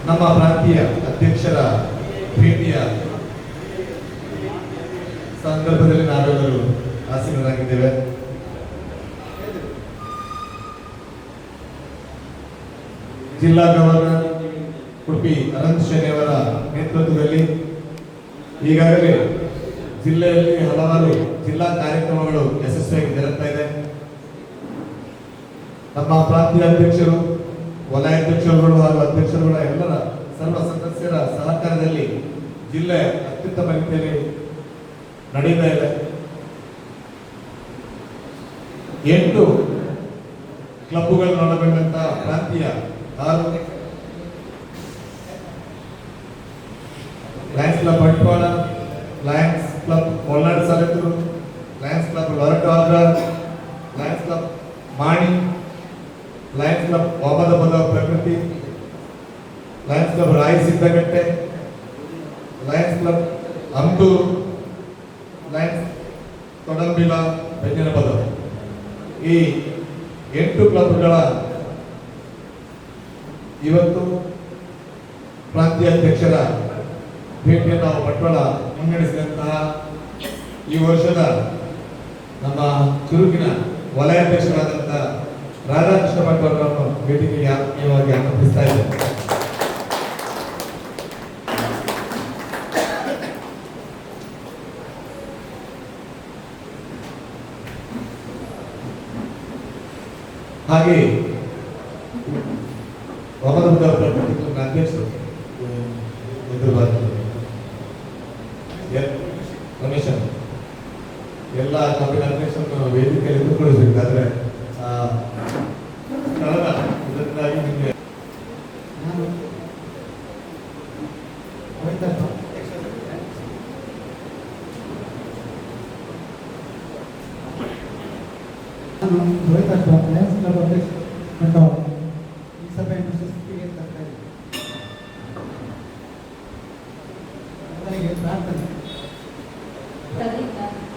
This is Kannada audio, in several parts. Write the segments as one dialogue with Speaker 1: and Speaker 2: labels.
Speaker 1: ನಮ್ಮ ಪ್ರಾಂತೀಯ ಅಧ್ಯಕ್ಷರ ಭೇಟಿಯ ಸಂದರ್ಭದಲ್ಲಿ ನಾವೆಲ್ಲರೂ ಆಸೀನರಾಗಿದ್ದೇವೆ. ಜಿಲ್ಲಾ ಗವರ್ನರ್ ಉಡುಪಿ ಅನಂತ್ ಶೆಣೈ ಅವರ ನೇತೃತ್ವದಲ್ಲಿ ಈಗಾಗಲೇ ಜಿಲ್ಲೆಯಲ್ಲಿ ಹಲವಾರು ಜಿಲ್ಲಾ ಕಾರ್ಯಕ್ರಮಗಳು ಯಶಸ್ವಿಯಾಗಿ ಜರುಗ್ತಾ ಇದೆ. ನಮ್ಮ ಪ್ರಾಂತೀಯ ಅಧ್ಯಕ್ಷರು, ವಲಯಾಧ್ಯಕ್ಷರುಗಳು ಹಾಗೂ ಅಧ್ಯಕ್ಷರುಗಳ ಎಲ್ಲರ ಸರ್ವ ಸದಸ್ಯರ ಸಹಕಾರದಲ್ಲಿ ಜಿಲ್ಲೆ ಅತ್ಯುತ್ತಮ ರೀತಿಯಲ್ಲಿ ನಡೆಯುತ್ತಾ ಇದೆ. 8 ಕ್ಲಬ್ಗಳನ್ನು ಒಳಗೊಂಡಂತ ಪ್ರಾಂತೀಯ 6 lions club Bantwal, lions club Kolnadu Salethur, lions club ಲೊರಟಾದ್ರ, lions club Mani, lions club Vamadapada Prakruthi, lions club Rayi Siddakatte, lions club Amdoor, lions Thodambila Benjanapada. ಈ 8 ಕ್ಲಬ್ಗಳ ಇವತ್ತು ಪ್ರಾಂತೀಯ ಅಧ್ಯಕ್ಷರ ಭೇಟಿಯನ್ನು ನಾವು ಬಂಟ್ವಾಳ ಮುನ್ನಡೆಸಿದಂತಹ ಈ ವರ್ಷದ ನಮ್ಮ ಚುರುಕಿನ ವಲಯಾಧ್ಯಕ್ಷರಾದಂತಹ ರಾಧಾಕೃಷ್ಣ ಬಂಟ್ವಾಳರನ್ನು ಭೇಟಿಗೆ ಆತ್ಮೀಯವಾಗಿ ಆಹ್ವಾನಿಸ್ತಾ ಇದ್ದೇವೆ. ಹಾಗೆ ವಾಮದಪದ ಪ್ರಕೃತಿ ಅಧ್ಯಕ್ಷರು ರಮೇಶ್ ಎಲ್ಲ ಕ್ಲಬ್ಬಿನ ಅಧ್ಯಕ್ಷರನ್ನು ವೇದಿಕೆಯಲ್ಲಿ ಎದುರುಗೊಳಿಸಬೇಕಾದ್ರೆ ಸ್ಥಳದ ಇದರಿಂದಾಗಿ ನಿಮಗೆ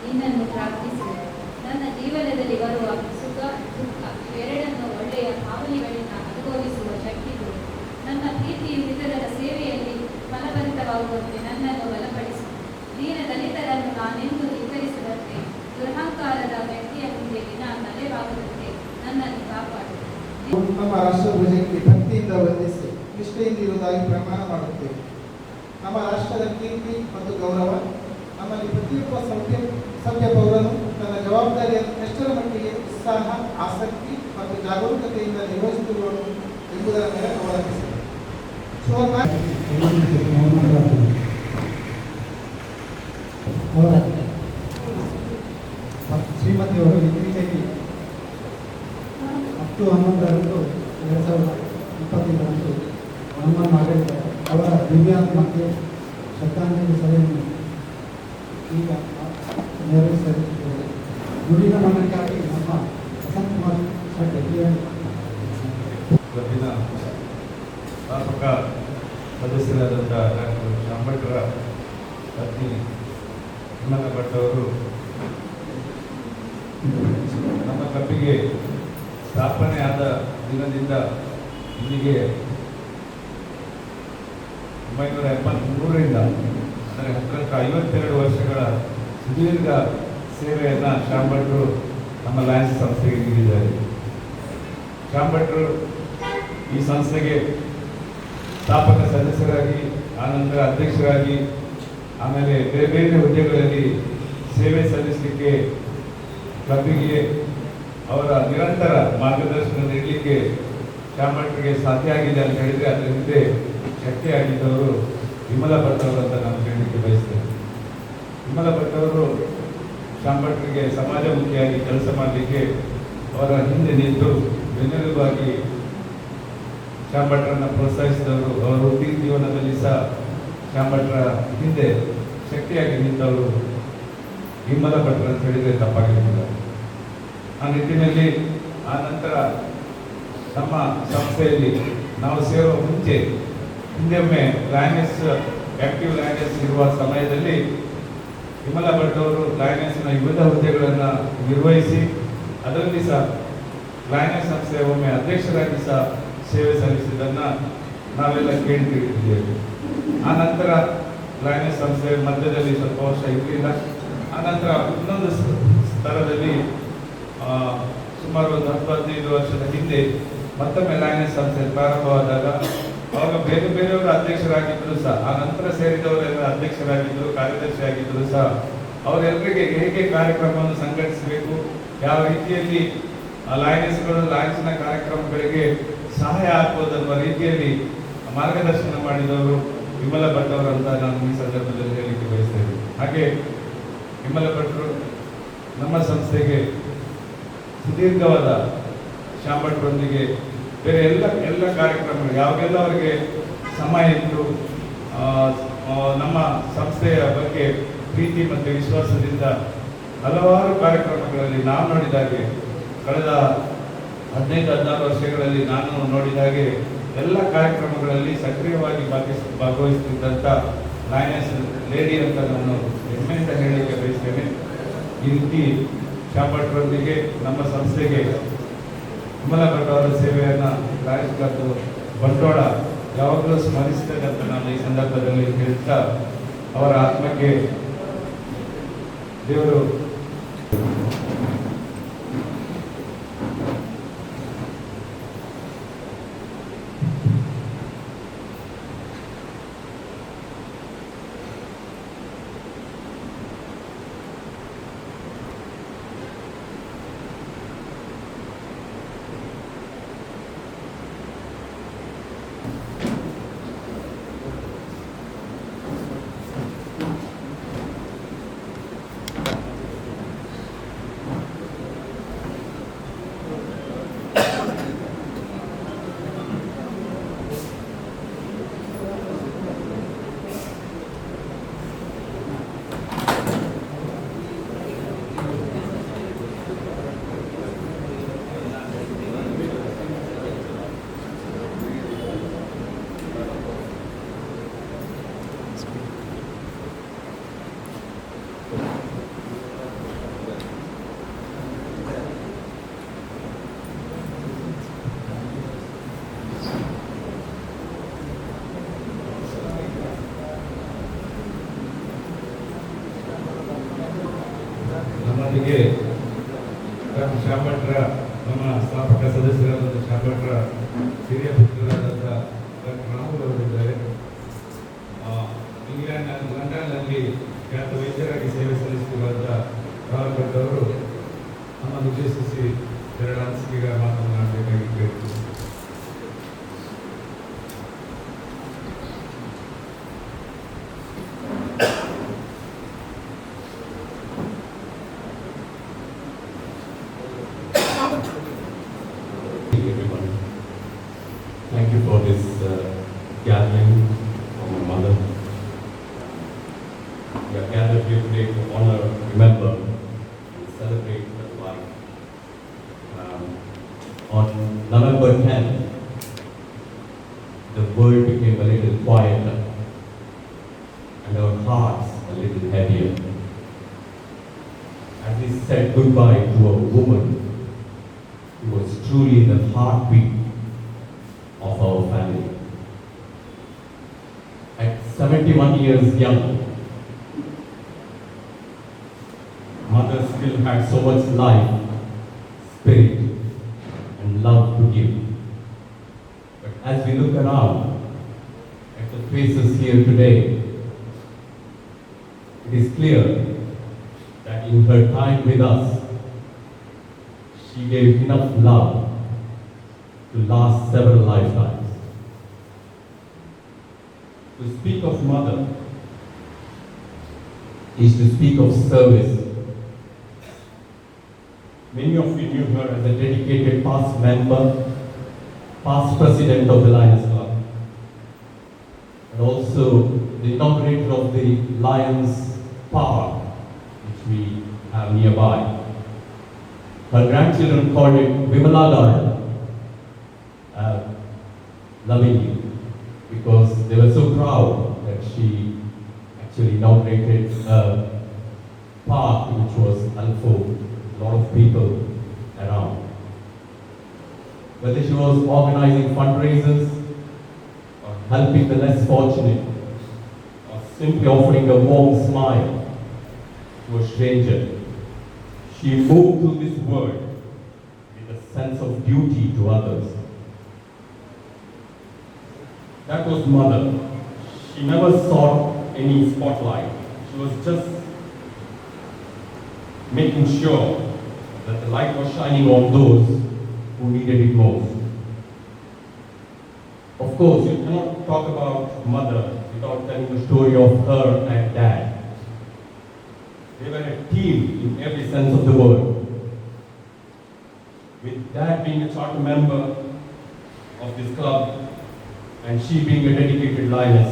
Speaker 2: ನಿನ್ನನ್ನು ಪ್ರಾರ್ಥಿಸಿ ನನ್ನ ಜೀವನದಲ್ಲಿ ಬರುವ ಸುಖ ದುಃಖ ಎರಡನ್ನು ಒಳ್ಳೆಯ ಭಾವನೆಗಳಿಂದ ಅನುಭವಿಸುವ ಶಕ್ತಿಗಳು ನನ್ನ ಪ್ರೀತಿಯು ಇತರರ ಸೇವೆಯಲ್ಲಿ ಫಲಭರಿತವಾಗುವಂತೆ ನನ್ನನ್ನು ಬಲಪಡಿಸು. ದೀನ ದಲಿತರನ್ನು ನಾನೆಂದು ಧಿಕ್ಕರಿಸದಂತೆ ದುರಹಂಕಾರದ ವ್ಯಕ್ತಿಯ ಮುಂದೆ ದಿನ ತಲೆಬಾಗದಂತೆ ನನ್ನನ್ನು ಕಾಪಾಡು.
Speaker 3: ನಮ್ಮ ರಾಷ್ಟ್ರಧ್ವಜಕ್ಕೆ ಭಕ್ತಿಯಿಂದ ವಂದಿಸಿ ನಿಷ್ಠೆಯಿಂದ ಇರುವುದಾಗಿ ಪ್ರಮಾಣ ಮಾಡುತ್ತೇವೆ. ನಮ್ಮ ರಾಷ್ಟ್ರದ ಕೀರ್ತಿ ಮತ್ತು ಗೌರವ ನಮ್ಮಲ್ಲಿ ಪ್ರತಿಯೊಬ್ಬ ಸಭ್ಯ ಪೌರನು ತನ್ನ ಜವಾಬ್ದಾರಿಯನ್ನು ಎಷ್ಟರ ಮಟ್ಟಿಗೆ ಉತ್ಸಾಹ, ಆಸಕ್ತಿ ಮತ್ತು ಜಾಗರೂಕತೆಯಿಂದ ನಿರ್ವಹಿಸುತ್ತಿರುವನು ಎಂಬುದರ ಮೇಲೆ ಅವಲಂಬಿಸಿದೆ. ಶ್ರೀಮತಿಯವರು ಇತ್ತೀಚೆಗೆ ಅಕ್ಟೋಬರ್ 11 2025 ನಮ್ಮ ಮಾಡಿದ್ದಾರೆ. ಅವರ ದಿವ್ಯಾತ್ಮಕ್ಕೆ ಶ್ರದ್ಧಾಂಜಲಿ ಸಭೆಯನ್ನು ಈಗ ನೆರವೇರಿಸಿದ್ದಾರೆ. ನುಡಿನ ಮನಕ್ಕಾಗಿ ನಮ್ಮ ವಸಂತ ಕುಮಾರ್
Speaker 4: ಕ್ಲಬ್ಬಿನ ಸ್ಥಾಪಕ ಸದಸ್ಯರಾದಂಥ ಡಾಕ್ಟರ್ ಶಾಂಭಟ್ರ ಪತ್ನಿ ಹಿಮಲ ಭಟ್ ಅವರು ನಮ್ಮ ಕ್ಲಬ್ಬಿಗೆ ಸ್ಥಾಪನೆ ಆದ ದಿನದಿಂದ ಇಲ್ಲಿಗೆ 1973ರಿಂದ ಅಂದರೆ 52 ವರ್ಷಗಳ ಸುದೀರ್ಘ ಸೇವೆಯನ್ನು ಶಾಂಭಟ್ರು ನಮ್ಮ ಲಯನ್ಸ್ ಸಂಸ್ಥೆಗೆ ನೀಡಿದ್ದಾರೆ. ಶಾಂಭಟ್ರು ಈ ಸಂಸ್ಥೆಗೆ ಸ್ಥಾಪಕ ಸದಸ್ಯರಾಗಿ, ಆನಂತರ ಅಧ್ಯಕ್ಷರಾಗಿ, ಆಮೇಲೆ ಬೇರೆ ಬೇರೆ ಹುದ್ದೆಗಳಲ್ಲಿ ಸೇವೆ ಸಲ್ಲಿಸಲಿಕ್ಕೆ ಕ್ಲಬ್ಬಿಗೆ ಅವರ ನಿರಂತರ ಮಾರ್ಗದರ್ಶನ ನೀಡಲಿಕ್ಕೆ ಶಾಂಭಟ್ರಿಗೆ ಸಾಧ್ಯ ಆಗಿದೆ ಅಂತ ಹೇಳಿದರೆ ಅದರ ಹಿಂದೆ ಶಕ್ತಿಯಾಗಿದ್ದವರು ವಿಮಲ ಭಟ್ ಅವರು ಅಂತ ನಾನು ಹೇಳಲಿಕ್ಕೆ ಬಯಸ್ತೇನೆ. ವಿಮಲ ಭಟ್ ಅವರು ಶಾಂಭಟ್ರಿಗೆ ಸಮಾಜಮುಖಿಯಾಗಿ ಕೆಲಸ ಮಾಡಲಿಕ್ಕೆ ಅವರ ಹಿಂದೆ ನಿಂತು ಬೆನ್ನೆಲುಬಾಗಿ ಶಾಂಭಟ್ರನ್ನು ಪ್ರೋತ್ಸಾಹಿಸಿದವರು. ಅವರ ವೃತ್ತಿ ಜೀವನದಲ್ಲಿ ಸಹ ಶಾಂಭಟ್ರ ಹಿಂದೆ ಶಕ್ತಿಯಾಗಿ ನಿಂತವರು ವಿಮಲ ಭಟ್ರು ಅಂತ ಹೇಳಿದರೆ ತಪ್ಪಾಗಿರಲಿಲ್ಲ. ಆ ನಿಟ್ಟಿನಲ್ಲಿ ಆ ನಂತರ ನಮ್ಮ ಸಂಸ್ಥೆಯಲ್ಲಿ ನಾವು ಸೇರುವ ಮುಂಚೆ ಹಿಂದೊಮ್ಮೆ ಲಯನೆಸ್ ಆಕ್ಟಿವ್ ಲಯನೆಸ್ ಇರುವ ಸಮಯದಲ್ಲಿ ವಿಮಲ ಭಟ್ ಅವರು ಲಯನೆಸ್ನ ವಿವಿಧ ಹುದ್ದೆಗಳನ್ನು ನಿರ್ವಹಿಸಿ ಅದರಲ್ಲಿ ಸಹ ಲಯನೆಸ್ ಸಂಸ್ಥೆ ಒಮ್ಮೆ ಅಧ್ಯಕ್ಷರಾಗಿ ಸಹ ಸೇವೆ ಸಲ್ಲಿಸಿದ್ದನ್ನು ನಾವೆಲ್ಲ ಕೇಳ್ತಿದ್ದೇವೆ. ಆ ನಂತರ ಲಯನೆಸ್ ಸಂಸ್ಥೆ ಮಧ್ಯದಲ್ಲಿ ಸ್ವಲ್ಪ ವರ್ಷ ಇರಲಿಲ್ಲ. ಆನಂತರ ಇನ್ನೊಂದು ಸ್ತರದಲ್ಲಿ ಸುಮಾರು ಒಂದು 10-15 ವರ್ಷದ ಹಿಂದೆ ಮತ್ತೊಮ್ಮೆ ಲಯನೆಸ್ ಸಂಸ್ಥೆ ಪ್ರಾರಂಭವಾದಾಗ ಅವಾಗ ಬೇರೆ ಬೇರೆಯವರು ಅಧ್ಯಕ್ಷರಾಗಿದ್ದರು ಸಹ, ಆ ನಂತರ ಸೇರಿದವರೆಲ್ಲ ಅಧ್ಯಕ್ಷರಾಗಿದ್ದರು, ಕಾರ್ಯದರ್ಶಿ ಆಗಿದ್ದರು ಸಹ ಅವರೆಲ್ಲರಿಗೆ ಹೇಗೆ ಕಾರ್ಯಕ್ರಮವನ್ನು ಸಂಘಟಿಸಬೇಕು, ಯಾವ ರೀತಿಯಲ್ಲಿ ಲಯನೆಸ್ಗಳು ಲಯನ್ಸ್ನ ಕಾರ್ಯಕ್ರಮಗಳಿಗೆ ಸಹಾಯ ಆಗ್ಬೋದನ್ನುವ ರೀತಿಯಲ್ಲಿ ಮಾರ್ಗದರ್ಶನ ಮಾಡಿದವರು ವಿಮಲ ಭಟ್ ಅವರು ಅಂತ ನಾನು ಈ ಸಂದರ್ಭದಲ್ಲಿ ಹೇಳಲಿಕ್ಕೆ ಬಯಸ್ತೇನೆ. ಹಾಗೆ ವಿಮಲ ಭಟ್ರು ನಮ್ಮ ಸಂಸ್ಥೆಗೆ ಸುದೀರ್ಘವಾದ ಶ್ಯಾಮ್ ಭಟ್ರೊಂದಿಗೆ ಬೇರೆ ಎಲ್ಲ ಕಾರ್ಯಕ್ರಮಗಳು ಯಾವಾಗೆಲ್ಲ ಅವರಿಗೆ ಸಮಯ ಇತ್ತು, ನಮ್ಮ ಸಂಸ್ಥೆಯ ಬಗ್ಗೆ ಪ್ರೀತಿ ಮತ್ತು ವಿಶ್ವಾಸದಿಂದ ಹಲವಾರು ಕಾರ್ಯಕ್ರಮಗಳಲ್ಲಿ ನಾವು ನೋಡಿದಾಗೆ ಕಳೆದ 15-16 ವರ್ಷಗಳಲ್ಲಿ ನಾನು ನೋಡಿದಾಗೆ ಎಲ್ಲ ಕಾರ್ಯಕ್ರಮಗಳಲ್ಲಿ ಸಕ್ರಿಯವಾಗಿ ಭಾಗವಹಿಸುತ್ತಿದ್ದಂಥ ಲಯನೆಸ್ ಲೇಡಿ ಅಂತ ನಾನು ಹೆಮ್ಮೆಯಿಂದ ಹೇಳಲಿಕ್ಕೆ ಬಯಸ್ತೇನೆ. ಈ ರೀತಿ ಶ್ಯಾಮ್ ಭಟ್ರೊಂದಿಗೆ ನಮ್ಮ ಸಂಸ್ಥೆಗೆ ವಿಮಲ ಭಟ್ ಅವರ ಸೇವೆಯನ್ನು ಲಯನ್ಸ್ ಕ್ಲಬ್ ಬಂಟ್ವಾಳ ಯಾವಾಗಲೂ ಸ್ಮರಿಸ್ತದೆ ಅಂತ ನಾನು ಈ ಸಂದರ್ಭದಲ್ಲಿ ಹೇಳ್ತಾ, ಅವರ ಆತ್ಮಕ್ಕೆ ದೇವರು ನಮ್ಮೊಂದಿಗೆ ಡಾಕ್ಟರ್ ಶ್ಯಾಮ್ ಭಟ್ರ ನಮ್ಮ ಸ್ಥಾಪಕ ಸದಸ್ಯರಾದಂಥ ಶ್ಯಾಮ್ ಭಟ್ರ ಹಿರಿಯ ಪುತ್ರರಾದಂಥ ಡಾಕ್ಟರ್ ರಾಹುಲ್ ಅವರಿದ್ದಾರೆ. ಇಂಗ್ಲೆಂಡ್ ಲಂಡನ್ನಲ್ಲಿ ಖ್ಯಾತ ವೈದ್ಯರಾಗಿ ಸೇವೆ ಸಲ್ಲಿಸುತ್ತಿರುವಂಥ ರಾಹುಲ್ ಭಟ್ ಅವರು ನಮ್ಮನ್ನು ಉದ್ದೇಶಿಸಿ 2 ಅನಿಸಿಕೆಗಳ ಮಾತನಾಡಬೇಕಾಗಿ ಕೇಳ್ತೀವಿ.
Speaker 5: Everyone, thank you for this gathering for my mother. We are gathered here today to honor, remember, and celebrate her life. On November 10th, the world became a little quieter and our hearts a little heavier. As we said goodbye to a woman who was truly the heartbeat of our family. At 71 years young, mother still had so much life, spirit, and love to give. But as we look around at the faces here today, it is clear that in her time with us, she gave enough love to last several lifetimes. To speak of mother is to speak of service. Many of you knew her as a dedicated past member, past president of the Lions Club, and also the inaugurator of the Lions Park, which we have nearby. Her grandchildren called it Vimalagaya, lovingly, because they were so proud that she actually inaugurated a park which was helpful, a lot of people around. whether she was organizing fundraisers, or helping the less fortunate, or simply offering a warm smile to a stranger. She moved through this world with a sense of duty to others. That was Mother. She never sought any spotlight. She was just making sure that the light was shining on those who needed it most. Of course, you cannot talk about Mother without telling the story of her and Dad. They were a team in every sense of the word. With Dad being a charter member of this club and she being a dedicated lioness,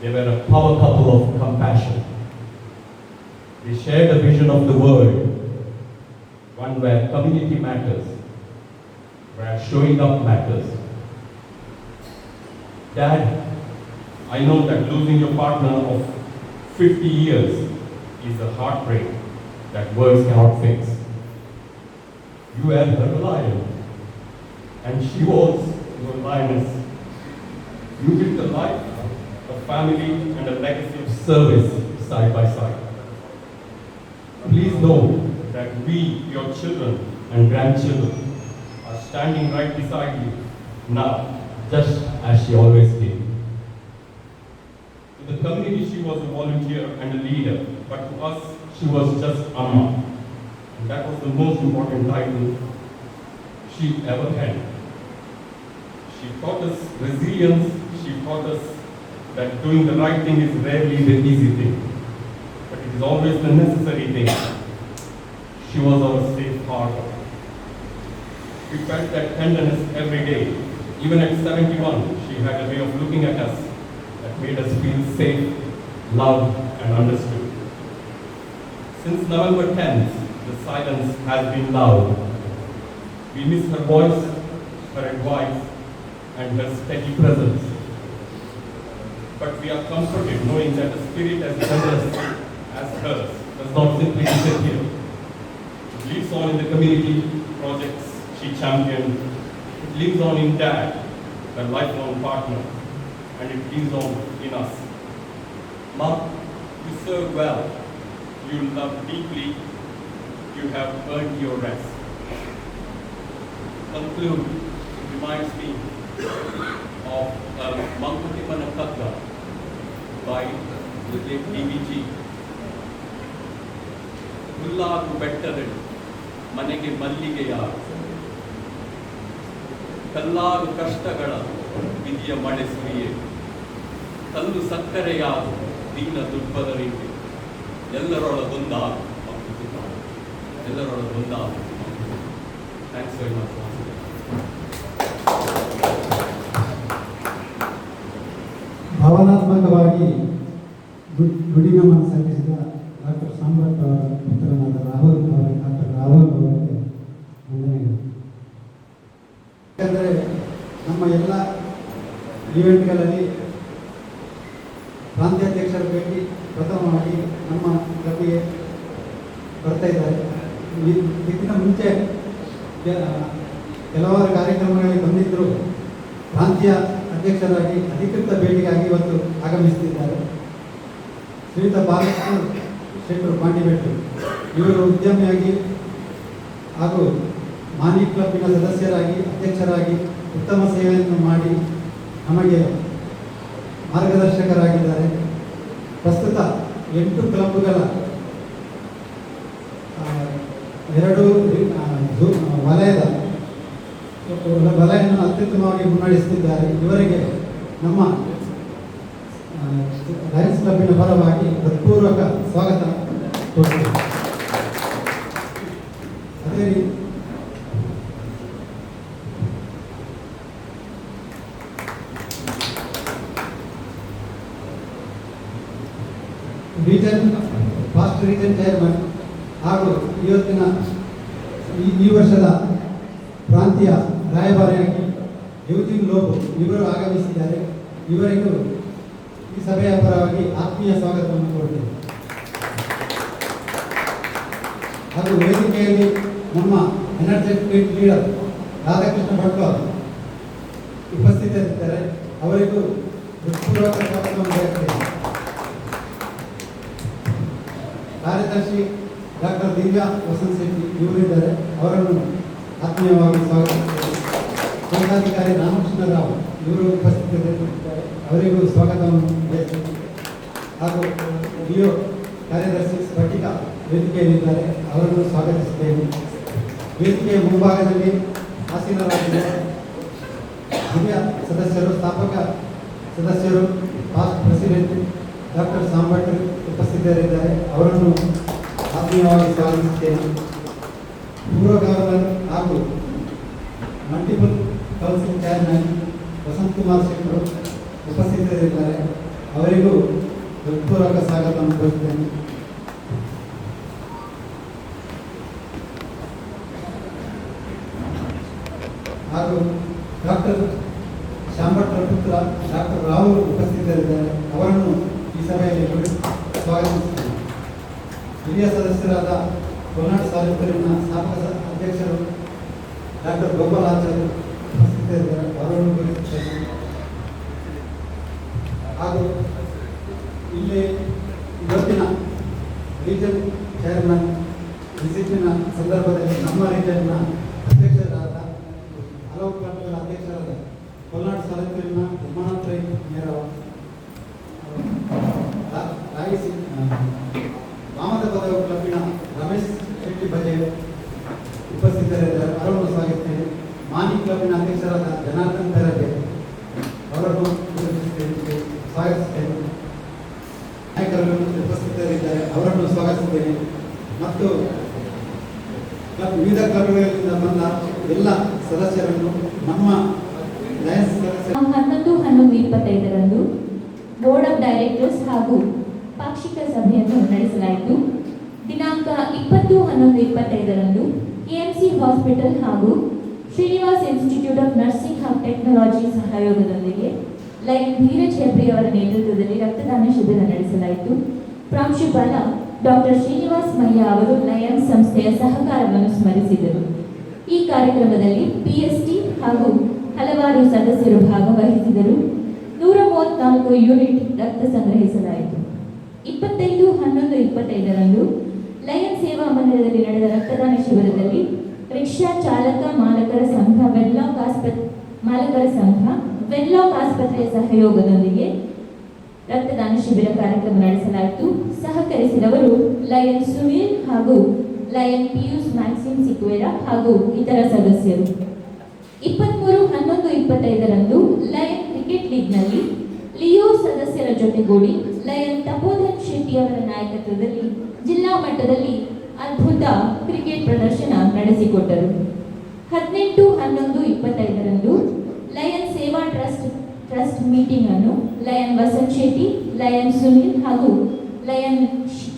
Speaker 5: they were a power couple of compassion. They shared a vision of the world, one where community matters, where showing up matters. Dad, I know that losing your partner of 50 years is a heartbreak that words cannot fix. You were her lion, and she was your lioness. You built a life, a family, and a legacy of service side by side. Please know that we, your children and grandchildren, are standing right beside you now, just as she always did. To the community, she was a volunteer and a leader, but to us, she was just Amma. And that was the most important title she ever had. She taught us resilience. She taught us that doing the right thing is rarely the easy thing, but it is always the necessary thing. She was our safe harbor. We felt that tenderness every day. Even at 71, she had a way of looking at us that made us feel safe, loved, and understood. Since November 10th, the silence has been loud. We miss her voice, her advice, and her steady presence. But we are comforted knowing that a spirit as generous as hers does not simply disappear. It lives on in the community projects she championed. It lives on in Dad, her lifelong partner, and it lives on in us. Mom, you serve well. You love deeply. You have earned your rest. Conclude, it reminds me of Mankutimana Katha by the late DVG. ಹುಲ್ಲಾಗು ಬೆಟ್ಟದಡಿ ಮನೆಗೆ ಮಲ್ಲಿಗೆ ಯಾರು, ಕಲ್ಲಾಗು ಕಷ್ಟಗಳ ವಿಧಿಯ ಮಳೆ ಸುರಿಯೇ, ಕಲ್ಲು ಸಕ್ಕರೆಯಾದು ದೀನ ದುರ್ಬಲರಿಗೆ, ಎಲ್ಲರೊಳಗೊಂದಾಗು ಎಲ್ಲರೊಳಗೊಂದಾಗು. Thanks very much.
Speaker 6: ಭಾವನಾತ್ಮಕವಾಗಿ ನುಡಿನಮನ ಸಲ್ಲಿಸಿದ ಡಾಕ್ಟರ್ ಸಾಮ್ರಾಟ್ ಅವರ ಪುತ್ರನಾದ ರಾಹುಲ್ ಅವರಿಗೆ, ಡಾಕ್ಟರ್ ರಾಹುಲ್ ಅವರಿಗೆ ವಂದನೆಗಳು. ಯಾಕಂದರೆ ನಮ್ಮ ಎಲ್ಲ ಈವೆಂಟ್ಗಳಲ್ಲಿ ಪ್ರಾಂತ್ಯಾಧ್ಯಕ್ಷರ ಭೇಟಿ ಪ್ರಥಮವಾಗಿ ನಮ್ಮ ಕ್ಲಬ್ಗೆ ಬರ್ತಾ ಇದ್ದಾರೆ. ಇದಕ್ಕಿಂತ ಮುಂಚೆ ಕೆಲವಾರು ಕಾರ್ಯಕ್ರಮಗಳಿಗೆ ಬಂದಿದ್ದರು. ಪ್ರಾಂತ್ಯ ಅಧ್ಯಕ್ಷರಾಗಿ ಅಧಿಕೃತ ಭೇಟಿಗಾಗಿ ಇವತ್ತು ಆಗಮಿಸುತ್ತಿದ್ದಾರೆ. ಶ್ರೀಯುತ ಬಾಲಕೃಷ್ಣ ಶೆಟ್ಟರು ಪಾಂಡಿಬೆಟ್ಟು ಇವರು ಉದ್ಯಮಿಯಾಗಿ ಹಾಗೂ ಮಾನಿ ಕ್ಲಬ್ಬಿನ ಸದಸ್ಯರಾಗಿ ಅಧ್ಯಕ್ಷರಾಗಿ ಉತ್ತಮ ಸೇವೆಯನ್ನು ಮಾಡಿ ನಮಗೆ ಮಾರ್ಗದರ್ಶಕರಾಗಿದ್ದಾರೆ. ಪ್ರಸ್ತುತ 8 ಕ್ಲಬ್ಗಳ 2 ವಲಯವನ್ನು ಅತ್ಯುತ್ತಮವಾಗಿ ಮುನ್ನಡೆಸುತ್ತಿದ್ದಾರೆ. ಇವರಿಗೆ ನಮ್ಮ ಲಯನ್ಸ್ ಕ್ಲಬ್ಬಿನ ಪರವಾಗಿ ಹೃತ್ಪೂರ್ವಕ ಸ್ವಾಗತ ಕೋರುತ್ತೇವೆ. ಅದೇ ರೀತಿ ಫಾಸ್ಟ್ ರೀಜನ್ ಚೇರ್ಮನ್ ಹಾಗೂ ಇವತ್ತಿನ ಈ ವರ್ಷದ ಪ್ರಾಂತೀಯ ರಾಯಭಾರಿಯಾಗಿ ಯುವತಿನ್ ಲೋಬೋ ಇವರು ಆಗಮಿಸಿದ್ದಾರೆ. ಇವರಿಗೂ ಈ ಸಭೆಯ ಪರವಾಗಿ ಆತ್ಮೀಯ ಸ್ವಾಗತವನ್ನು ಕೋರುತ್ತೇವೆ. ಹಾಗೂ ವೇದಿಕೆಯಲ್ಲಿ ನಮ್ಮ ಎನರ್ಜೆಟಿಕ್ ಲೀಡರ್ ರಾಧಾಕೃಷ್ಣ ಭಟ್ ಉಪಸ್ಥಿತರಿದ್ದಾರೆ. ಅವರಿಗೂ ಹೃತ್ಪೂರ್ವಕ ಸ್ವಾಗತವನ್ನು ಬಯಸ್ತೇನೆ. ಕಾರ್ಯದರ್ಶಿ ಡಾಕ್ಟರ್ ದಿವ್ಯಾ ವಸಂತ್ ಶೆಟ್ಟಿ ಇವರಿದ್ದಾರೆ, ಅವರನ್ನು ಆತ್ಮೀಯವಾಗಿ ಸ್ವಾಗತಿಸುತ್ತೇನೆ. ಕೋಶಾಧಿಕಾರಿ ರಾಮಕೃಷ್ಣ ರಾವ್ ಇವರು ಉಪಸ್ಥಿತರಿದ್ದಾರೆ, ಅವರಿಗೂ ಸ್ವಾಗತವನ್ನು ಬಯಸ್ತೇನೆ. ಹಾಗೂ ಡಿಒ ಕಾರ್ಯದರ್ಶಿ ಸ್ಫಟಿಕ ವೇದಿಕೆಯಲ್ಲಿದ್ದಾರೆ, ಅವರನ್ನು ಸ್ವಾಗತಿಸುತ್ತೇನೆ. ವೇದಿಕೆಯ ಮುಂಭಾಗದಲ್ಲಿ ಆಸೀನರಾಗಿರುವ ಹಿರಿಯ ಸದಸ್ಯರು, ಸ್ಥಾಪಕ ಸದಸ್ಯರು, ಪಾಸ್ಟ್ ಪ್ರೆಸಿಡೆಂಟ್ ಡಾಕ್ಟರ್ ಸಾಂಬಟ್ ಉಪಸ್ಥಿತರಿದ್ದಾರೆ, ಅವರನ್ನು ಆತ್ಮೀಯವಾಗಿ ಸ್ವಾಗತಿಸುತ್ತೇನೆ. ಪೂರ್ವ ಗವರ್ನರ್ ಹಾಗೂ multiple council chairman Vasanth Kumar ಶೆಟ್ಟರು ಉಪಸ್ಥಿತರಿದ್ದಾರೆ, ಅವರಿಗೂ ಹೃತ್ಪೂರ್ವಕ ಸ್ವಾಗತವನ್ನು ಕೋರುತ್ತೇನೆ. ಹಾಗೂ ಡಾಕ್ಟರ್ ಶಾಂಭಟ್ರ ಪುತ್ರ ಡಾಕ್ಟರ್ ರಾವ್ ಉಪಸ್ಥಿತರಿದ್ದಾರೆ, ಅವರನ್ನು ಈ ಸಭೆಯಲ್ಲಿ ಸ್ವಾಗತಿಸುತ್ತೇನೆ. ಹಿರಿಯ ಸದಸ್ಯರಾದ ಕೊನಾಡ್ ಸಾರ್ವತ್ರಿಕ ಸ್ಥಾಪಕ ಅಧ್ಯಕ್ಷರು ಡಾಕ್ಟರ್ ಗೋಪಾಲ್ ಆಚಾರ್ಯ ಉಪಸ್ಥಿತರಿದ್ದಾರೆ, ಅವರನ್ನು ಗುರುತಿಸುತ್ತೇನೆ. ಹಾಗೂ ಇಲ್ಲಿ ಇವತ್ತಿನ ರೀಜನ್ ಚೇರ್ಮನ್ ವಿಸಿಟಿನ ಸಂದರ್ಭದಲ್ಲಿ ನಮ್ಮ ರೀಜನ್ನ ಅಧ್ಯಕ್ಷರಾದ ಹಲವು ಕ್ಲಬ್ಗಳ ಅಧ್ಯಕ್ಷರಾದ ಕೊಲ್ನಾಡ್ ಸಾರ್ವತ್ರಿಕ ಉಮಾನಾಥ್ ನೇರವ, ವಾಮದ ಪದವ ಕ್ಲಬ್ಬಿನ ರಮೇಶ್ ಶೆಟ್ಟಿ ಬಜೆ ಉಪಸ್ಥಿತರಿದ್ದಾರೆ, ಅವರನ್ನು ಸ್ವಾಗತಿಸುತ್ತೇನೆ. ಮಾನಿ ಕ್ಲಬ್ಬಿನ ಅಧ್ಯಕ್ಷರಾದ ಜನಾರ್ದನ್ ಬೆರಗೆ ಅವರನ್ನು ಸ್ವಾಗತಿಸುತ್ತೇನೆ. ನಾಯಕರು ಉಪಸ್ಥಿತರಿದ್ದಾರೆ, ಅವರನ್ನು ಸ್ವಾಗತಿಸುತ್ತೇನೆ. ಮತ್ತು ವಿವಿಧ ಕ್ಲಬ್ಗಳಿಂದ ಬಂದ ಎಲ್ಲ ಸದಸ್ಯರನ್ನು ನಮ್ಮ ಲಯನ್ಸ್ ಸದಸ್ಯರು
Speaker 7: 11/11/25 ಬೋರ್ಡ್ ಆಫ್ ಡೈರೆಕ್ಟರ್ಸ್ ಹಾಗೂ ಪಾಕ್ಷಿಕ ಸಭೆಯನ್ನು ನಡೆಸಲಾಯಿತು. ದಿನಾಂಕ 20/11/25 ಕೆಎಂಸಿ ಹಾಸ್ಪಿಟಲ್ ಹಾಗೂ ಶ್ರೀನಿವಾಸ್ ಇನ್ಸ್ಟಿಟ್ಯೂಟ್ ಆಫ್ ನರ್ಸಿಂಗ್ ಹಾಗೂ ಟೆಕ್ನಾಲಜಿ ಸಹಯೋಗದೊಂದಿಗೆ ಲಯನ್ ಧೀರಜ್ ಹೆಬ್ರಿ ಅವರ ನೇತೃತ್ವದಲ್ಲಿ ರಕ್ತದಾನ ಶಿಬಿರ ನಡೆಸಲಾಯಿತು. ಪ್ರಾಂಶುಪಾಲ ಡಾಕ್ಟರ್ ಶ್ರೀನಿವಾಸ್ ಮಯ್ಯ ಅವರು ಲಯನ್ಸ್ ಸಂಸ್ಥೆಯ ಸಹಕಾರವನ್ನು ಸ್ಮರಿಸಿದರು. ಈ ಕಾರ್ಯಕ್ರಮದಲ್ಲಿ ಪಿಎಸ್ಟಿ ಹಾಗೂ ಹಲವಾರು ಸದಸ್ಯರು ಭಾಗವಹಿಸಿದರು. 134 ಯೂನಿಟ್ ರಕ್ತ ಸಂಗ್ರಹಿಸಲಾಯಿತು. 25/11/25 ಲಯನ್ ಸೇವಾ ಮಂದಿರದಲ್ಲಿ ನಡೆದ ರಕ್ತದಾನ ಶಿಬಿರದಲ್ಲಿ ರಿಕ್ಷಾ ಚಾಲಕ ಮಾಲಕರ ಸಂಘ ವೆನ್ಲಾಕ್ ಆಸ್ಪತ್ರೆಯ ಸಹಯೋಗದೊಂದಿಗೆ ರಕ್ತದಾನ ಶಿಬಿರ ಕಾರ್ಯಕ್ರಮ ನಡೆಸಲಾಯಿತು. ಸಹಕರಿಸಿದವರು ಲಯನ್ ಸುನೀಲ್ ಹಾಗೂ ಲಯನ್ ಪಿಯೂಸ್ ಮ್ಯಾಕ್ಸಿಮ್ ಸಿಕ್ವೇರಾ ಹಾಗೂ ಇತರ ಸದಸ್ಯರು. 23/11/25 ಲಯನ್ ಕ್ರಿಕೆಟ್ ಲೀಗ್ನಲ್ಲಿ ಲಿಯೋ ಸದಸ್ಯರ ಜೊತೆಗೂಡಿ ಲಯನ್ ತಪೋಧನ್ ಶೆಟ್ಟಿ ಅವರ ನಾಯಕತ್ವದಲ್ಲಿ ಜಿಲ್ಲಾ ಮಟ್ಟದಲ್ಲಿ ಅದ್ಭುತ ಕ್ರಿಕೆಟ್ ಪ್ರದರ್ಶನ ನಡೆಸಿಕೊಟ್ಟರು. 18/11/25 ಲಯನ್ ಸೇವಾ ಟ್ರಸ್ಟ್ ಮೀಟಿಂಗ್ ಅನ್ನು ಲಯನ್ ವಸಂತ್ ಶೆಟ್ಟಿ, ಲಯನ್ ಸುನಿಲ್ ಹಾಗೂ ಲಯನ್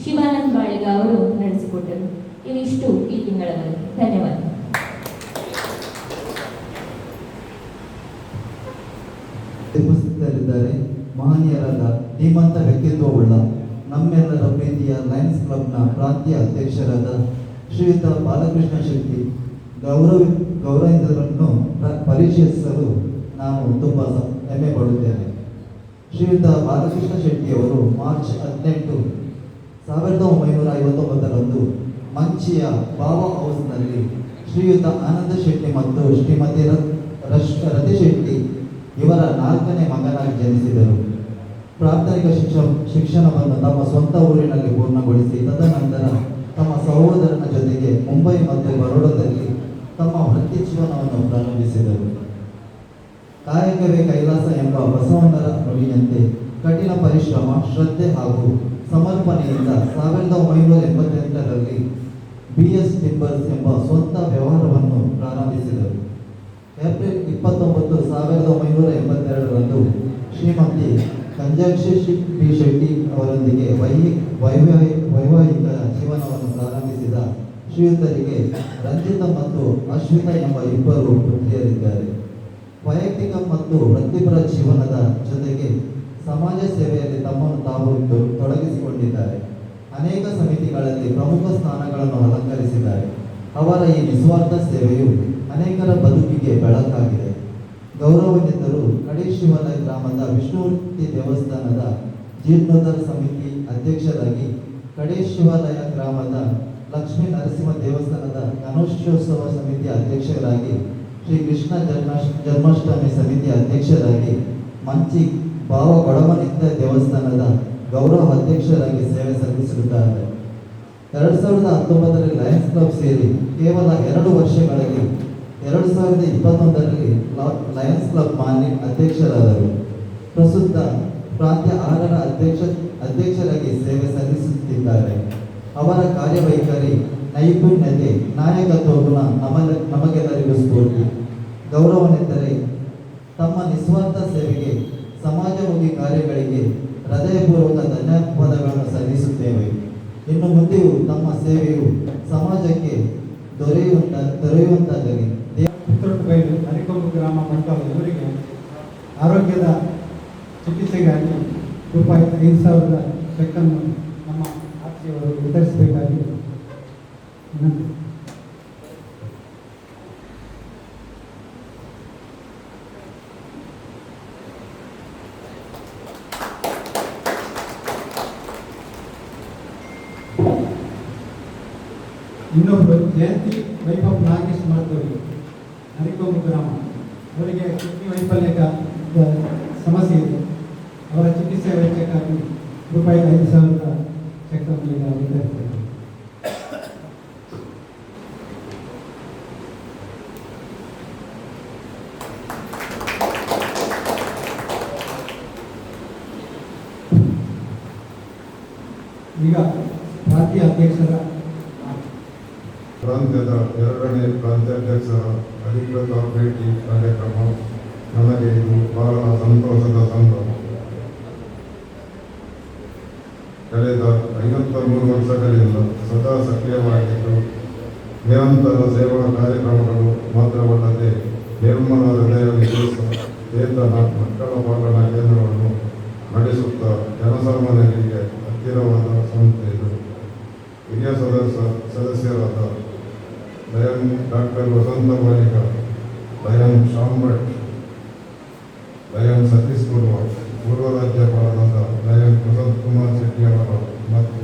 Speaker 7: ಶಿವಾನಂದ್ ಬಾಳಿಗ ಅವರು ನಡೆಸಿಕೊಟ್ಟರು. ಇವಿಷ್ಟು ಈ ತಿಂಗಳಲ್ಲಿ. ಧನ್ಯವಾದ.
Speaker 8: ಉಪಸ್ಥಿತರಿದ್ದಾರೆ ಮಹನೀಯರಾದ ಧೀಮಂತ ವ್ಯಕ್ತಿತ್ವವುಳ್ಳ ನಮ್ಮೆಲ್ಲರ ಪ್ರೀತಿಯ ಲಯನ್ಸ್ ಕ್ಲಬ್ನ ಪ್ರಾಂತೀಯ ಅಧ್ಯಕ್ಷರಾದ ಶ್ರೀಯುತ ಬಾಲಕೃಷ್ಣ ಶೆಟ್ಟಿ ಗೌರವಿಂದರನ್ನು ಪರಿಚಯಿಸಲು ನಾನು ತುಂಬ ಹೆಮ್ಮೆ ಪಡುತ್ತೇನೆ. ಶ್ರೀಯುತ ಬಾಲಕೃಷ್ಣ ಶೆಟ್ಟಿಯವರು ಮಾರ್ಚ್ 18, 1959 ಮಂಚಿಯ ಬಾವ ಹೌಸ್ನಲ್ಲಿ ಶ್ರೀಯುತ ಆನಂದ ಶೆಟ್ಟಿ ಮತ್ತು ಶ್ರೀಮತಿ ರತಿ ಶೆಟ್ಟಿ ಇವರ 4ನೇ ಮಗನಾಗಿ ಜನಿಸಿದರು. ಪ್ರಾಥಮಿಕ ಶಿಕ್ಷಣವನ್ನು ತಮ್ಮ ಸ್ವಂತ ಊರಿನಲ್ಲಿ ಪೂರ್ಣಗೊಳಿಸಿ ತದನಂತರ ತಮ್ಮ ಸಹೋದರನ ಜೊತೆಗೆ ಮುಂಬೈ ಮತ್ತು ಬರೋಡಾದಲ್ಲಿ ತಮ್ಮ ವೃತ್ತಿ ಜೀವನವನ್ನು ಪ್ರಾರಂಭಿಸಿದರು. ಕಾಯಕವೇ ಕೈಲಾಸ ಎಂಬ ಬಸವಣ್ಣರ ನುಡಿಯಂತೆ ಕಠಿಣ ಪರಿಶ್ರಮ, ಶ್ರದ್ಧೆ ಹಾಗೂ ಸಮರ್ಪಣೆಯಿಂದ 1988ರಲ್ಲಿ BS ಟಿಂಬರ್ಸ್ ಎಂಬ ಸ್ವಂತ ವ್ಯವಹಾರವನ್ನು ಪ್ರಾರಂಭಿಸಿದರು. ಏಪ್ರಿಲ್ 29, 1982 ಶ್ರೀಮತಿ ಕಂಜಕ್ಷಿ ಬಿ ಶೆಟ್ಟಿ ಅವರೊಂದಿಗೆ ವೈವಾಹಿಕ ಜೀವನವನ್ನು ಪ್ರಾರಂಭಿಸಿದ ಶ್ರೀಯುತರಿಗೆ ರಂಜಿತ ಮತ್ತು ಅಶ್ವಿತಾ ಎಂಬ 2 ಪುತ್ರಿಯರಿದ್ದಾರೆ. ವೈಯಕ್ತಿಕ ಮತ್ತು ವೃತ್ತಿಪರ ಜೀವನದ ಜೊತೆಗೆ ಸಮಾಜ ಸೇವೆಯಲ್ಲಿ ತಮ್ಮನ್ನು ತಾವು ತೊಡಗಿಸಿಕೊಂಡಿದ್ದಾರೆ. ಅನೇಕ ಸಮಿತಿಗಳಲ್ಲಿ ಪ್ರಮುಖ ಸ್ಥಾನಗಳನ್ನು ಅಲಂಕರಿಸಿದ್ದಾರೆ. ಅವರ ಈ ನಿಸ್ವಾರ್ಥ ಸೇವೆಯು ಅನೇಕರ ಬದುಕಿಗೆ ಬೆಳಕಾಗಿದೆ. ಗೌರವಾನ್ವಿತರು ಕಡೆ ಶಿವಾಲಯ ಗ್ರಾಮದ ವಿಷ್ಣುಮೂರ್ತಿ ದೇವಸ್ಥಾನದ ಜೀರ್ಣೋದ್ಧಾರ ಸಮಿತಿ ಅಧ್ಯಕ್ಷರಾಗಿ, ಕಡೆ ಶಿವಾಲಯ ಗ್ರಾಮದ ಲಕ್ಷ್ಮೀ ನರಸಿಂಹ ದೇವಸ್ಥಾನದ ಗಣೇಶೋತ್ಸವ ಸಮಿತಿ ಅಧ್ಯಕ್ಷರಾಗಿ, ಶ್ರೀ ಕೃಷ್ಣ ಜನ್ಮಾಷ್ಟಮಿ ಸಮಿತಿ ಅಧ್ಯಕ್ಷರಾಗಿ, ಮಂಚಿ ಭಾವ ಗೊಡಮನಿತ್ಯ ದೇವಸ್ಥಾನದ ಗೌರವ ಅಧ್ಯಕ್ಷರಾಗಿ ಸೇವೆ ಸಲ್ಲಿಸಿರುತ್ತಾರೆ. 2019ರಲ್ಲಿ ಲಯನ್ಸ್ ಕ್ಲಬ್ ಸೇರಿ ಕೇವಲ 2 ವರ್ಷಗಳಲ್ಲಿ 2021ರಲ್ಲಿ ಲಯನ್ಸ್ ಕ್ಲಬ್ ಮಾನ್ಯ ಅಧ್ಯಕ್ಷರಾದರು. ಪ್ರಸ್ತುತ ಪ್ರಾಂತ್ಯ 6ರ ಅಧ್ಯಕ್ಷರಾಗಿ ಸೇವೆ ಸಲ್ಲಿಸುತ್ತಿದ್ದಾರೆ. ಅವರ ಕಾರ್ಯವೈಖರಿ, ನೈಪುಣ್ಯತೆ, ನಾಯಕತ್ವ ಗುಣ ನಮಗೆಲ್ಲರಿಗೂ ಸ್ಫೂರ್ತಿ. ಗೌರವಾನ್ವಿತರೆ, ತಮ್ಮ ನಿಸ್ವಾರ್ಥ ಸೇವೆಗೆ, ಸಮಾಜಮುಖಿ ಕಾರ್ಯಗಳಿಗೆ ಹೃದಯಪೂರ್ವಕ ಧನ್ಯವಾದಗಳನ್ನು ಸಲ್ಲಿಸುತ್ತೇವೆ. ಇನ್ನು ಮುಂದೆಯೂ ತಮ್ಮ ಸೇವೆಯು ಸಮಾಜಕ್ಕೆ ದೊರೆಯುವಂತಾಗಲಿ.
Speaker 6: ಪುತ್ರಟಬೈಲು ಅರಿಕೊಂಬು ಗ್ರಾಮ ಮಂಟಪ ಇವರಿಗೆ ಆರೋಗ್ಯದ ಚಿಕಿತ್ಸೆಗಾಗಿ ರೂಪಾಯಿ 5,000 ಚೆಕ್ಕನ್ನು ನಮ್ಮ ಆರ್ಸಿಯವರು ವಿತರಿಸಬೇಕಾಗಿ ವಿನಂತಿ. ಇನ್ನೊಬ್ಬರು ಜಯಂತಿ ವೈಭವ್ ನಾಗೇಶ್ ಮಾಡ್ತೇವೆ ಅರಿಕೊಂಬು ಗ್ರಾಮ, ಅವರಿಗೆ ಕಿಡ್ನಿ ವೈಫಲ್ಯದ ಸಮಸ್ಯೆ ಇದೆ. ಅವರ ಚಿಕಿತ್ಸೆ ವೆಚ್ಚಕ್ಕಾಗಿ ರೂಪಾಯಿ 5,000 ಚೆಕ್ಕನ್ನು ಈಗ ವಿತರಿಸ್ತೇವೆ. ಈಗ ಪ್ರಾಂತೀಯ ಅಧ್ಯಕ್ಷರ
Speaker 9: ಪ್ರಾಂತ್ಯದ 2ನೇ ಪ್ರಾಂತ್ಯಾಧ್ಯಕ್ಷರ ಅಧಿಕೃತ ಭೇಟಿ ಕಾರ್ಯಕ್ರಮ ನಮಗೆ ಇದು ಬಹಳ ಸಂತೋಷದ ಸಂಭ್ರಮ. ಕಳೆದ 53 ವರ್ಷಗಳಿಂದ ಸದಾ ಸಕ್ರಿಯವಾಗಿದ್ದು ನಿರಂತರ ಸೇವಾ ಕಾರ್ಯಕ್ರಮಗಳು ಮಾತ್ರವಲ್ಲದೆ ನಿರ್ಮಲ ಹೃದಯ ವಿಶೇಷ ಚೇತನ ಮಕ್ಕಳ ಪಾಲನಾ ಕೇಂದ್ರವನ್ನು ನಡೆಸುತ್ತಾ ಜನಸಾಮಾನ್ಯರಿಗೆ ಹತ್ತಿರವಾದ ಸಂಸ್ಥೆ ಇದು. ಹಿರಿಯ ಸದಸ್ಯರಾದ ಲಯನ್ ಡಾಕ್ಟರ್ ವಸಂತ ಮಾಲಿಕ, ಲಯನ್ ಶಾಂಭಟ್, ಲಯನ್ ಸತೀಶ್ ಕುರ್ವಾರ್, ಪೂರ್ವ ರಾಜ್ಯಪಾಲರಾದ ಲಯನ್ ಪ್ರಸಾದ್ ಕುಮಾರ್ ಶೆಟ್ಟಿ ಅವರ ಮತ್ತು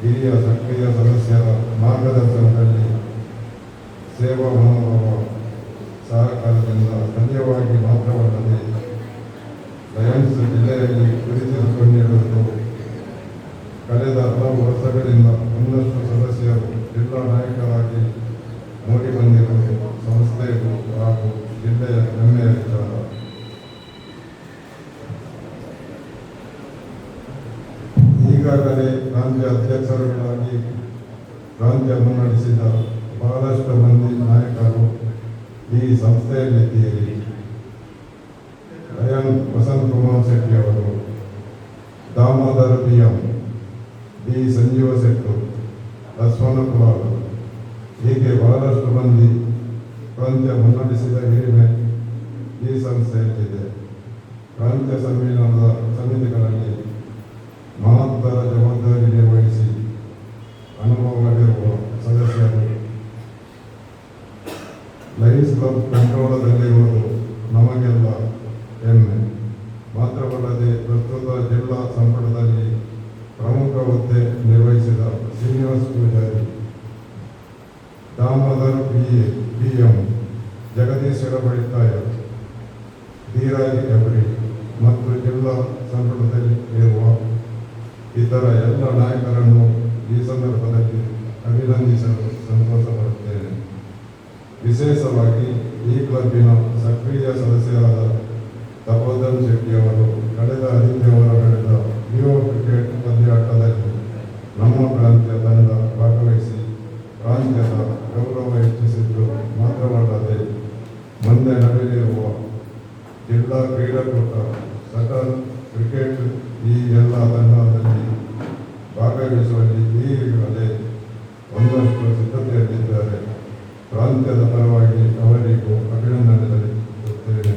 Speaker 9: ಹಿರಿಯ ಸಕ್ರಿಯ ಸದಸ್ಯರ ಮಾರ್ಗದರ್ಶನದಲ್ಲಿ ಸೇವಾ ಮನೋಭಾವ ಸಹಕಾರದಿಂದ ಸ್ಥಳೀಯವಾಗಿ ಮಾತ್ರವಲ್ಲದೆ ಲಯನ್ಸ್ ಜಿಲ್ಲೆಯಲ್ಲಿ ಗುರುತಿಸಿಕೊಂಡಿರುವುದು ಕಳೆದ ಹಲವು ವರ್ಷಗಳಿಂದ ಒಂದಷ್ಟು ಸದಸ್ಯರು ಜಿಲ್ಲಾ ನಾಯಕರಾಗಿ ಮೂಡಿಬಂದಿರುವುದು ಸಂಸ್ಥೆಗೂ ಹಾಗೂ ಜಿಲ್ಲೆಯ ಹೆಮ್ಮೆಯ ವಿಚಾರ. ಈಗಾಗಲೇ ಪ್ರಾಂತ್ಯ ಅಧ್ಯಕ್ಷರುಗಳಾಗಿ ಪ್ರಾಂತ್ಯ ಮುನ್ನಡೆಸಿದ ಬಹಳಷ್ಟು ಮಂದಿ ನಾಯಕರು ಈ ಸಂಸ್ಥೆಯಲ್ಲಿದ್ದೀರಿ. ಲಯನ್ ವಸಂತ ಕುಮಾರ್ ಶೆಟ್ಟಿ ಅವರು, ದಾಮೋದರ PM, ಬಿ ಸಂಜೀವ ಶೆಟ್ಟು, ಲಕ್ಷ್ಮಣ ಕುಮಾರ್, ಹೀಗೆ ಬಹಳಷ್ಟು ಮಂದಿ ಪ್ರಾಂತ್ಯ ಮುನ್ನಡೆಸಿದ ಹಿರಿಮೆ ಈ ಸಂಸ್ಥೆಯಲ್ಲಿದೆ. ಪ್ರಾಂತ್ಯ ಸಮ್ಮೇಳನದ ಸಮಿತಿಗಳಲ್ಲಿ ಮಹತ್ತರ ಜವಾಬ್ದಾರಿ ನಿರ್ವಹಿಸಿ ಅನುಭವವಿರುವ ಸದಸ್ಯರು ಲಯನ್ಸ್ ಕ್ಲಬ್ ಕಂಟ್ರೋಲದಲ್ಲಿರುವುದು ನಮಗೆಲ್ಲ ಹೆಮ್ಮೆ. ಮಾತ್ರವಲ್ಲದೆ ಪ್ರಸ್ತುತ ಜಿಲ್ಲಾ ಸಂಪುಟದಲ್ಲಿ ಪ್ರಮುಖ ಹುದ್ದೆ ನಿರ್ವಹಿಸಿದ ಶ್ರೀನಿವಾಸ ಪೂಜಾರಿ, ದಾಮೋದರ PM, ಜಗದೀಶ್ವರ ಬಳಿತಾಯ, ಧೀರಾಜ್ ಹೆಬ್ರಿ ಮತ್ತು ಜಿಲ್ಲಾ ಸಂಪುಟದಲ್ಲಿ ಇರುವ ಇತರ ಎಲ್ಲ ನಾಯಕರನ್ನು ಈ ಸಂದರ್ಭದಲ್ಲಿ ಅಭಿನಂದಿಸಲು ಸಂತೋಷಪಡುತ್ತೇನೆ. ವಿಶೇಷವಾಗಿ ಈ ಕ್ಲಬ್ಬಿನ ಸಕ್ರಿಯ ಸದಸ್ಯರಾದ ತಪೋಧನ್ ಶೆಟ್ಟಿ ಅವರು ಕಳೆದ ಆದಿತ್ಯವಾರ ನಡೆದ ಯುವ ಕ್ರಿಕೆಟ್ ಪಂದ್ಯಾಟದಲ್ಲಿ ನಮ್ಮ ಪ್ರಾಂತ್ಯ ತಂಡ ಭಾಗವಹಿಸಿ ಪ್ರಾಂತ್ಯದ ಗೌರವ ಹೆಚ್ಚಿಸಿದ್ದು ಮಾತ್ರವಲ್ಲದೆ ಮುಂದೆ ನಡೆಯಲಿರುವ ಜಿಲ್ಲಾ ಕ್ರೀಡಾಕೂಟ, ಸಟಲ್, ಕ್ರಿಕೆಟ್ ಈ ಎಲ್ಲ ತಂಡದಲ್ಲಿ ಭಾಗವಹಿಸುವಲ್ಲಿ ಈಗಾಗಲೇ ಒಂದಷ್ಟು ಸಿದ್ಧತೆಯಲ್ಲಿದ್ದಾರೆ. ಪ್ರಾಂತ್ಯದ ಪರವಾಗಿ ಅವರಿಗೂ ಅಭಿನಂದನೆ ಸಲ್ಲಿಸುತ್ತೇನೆ.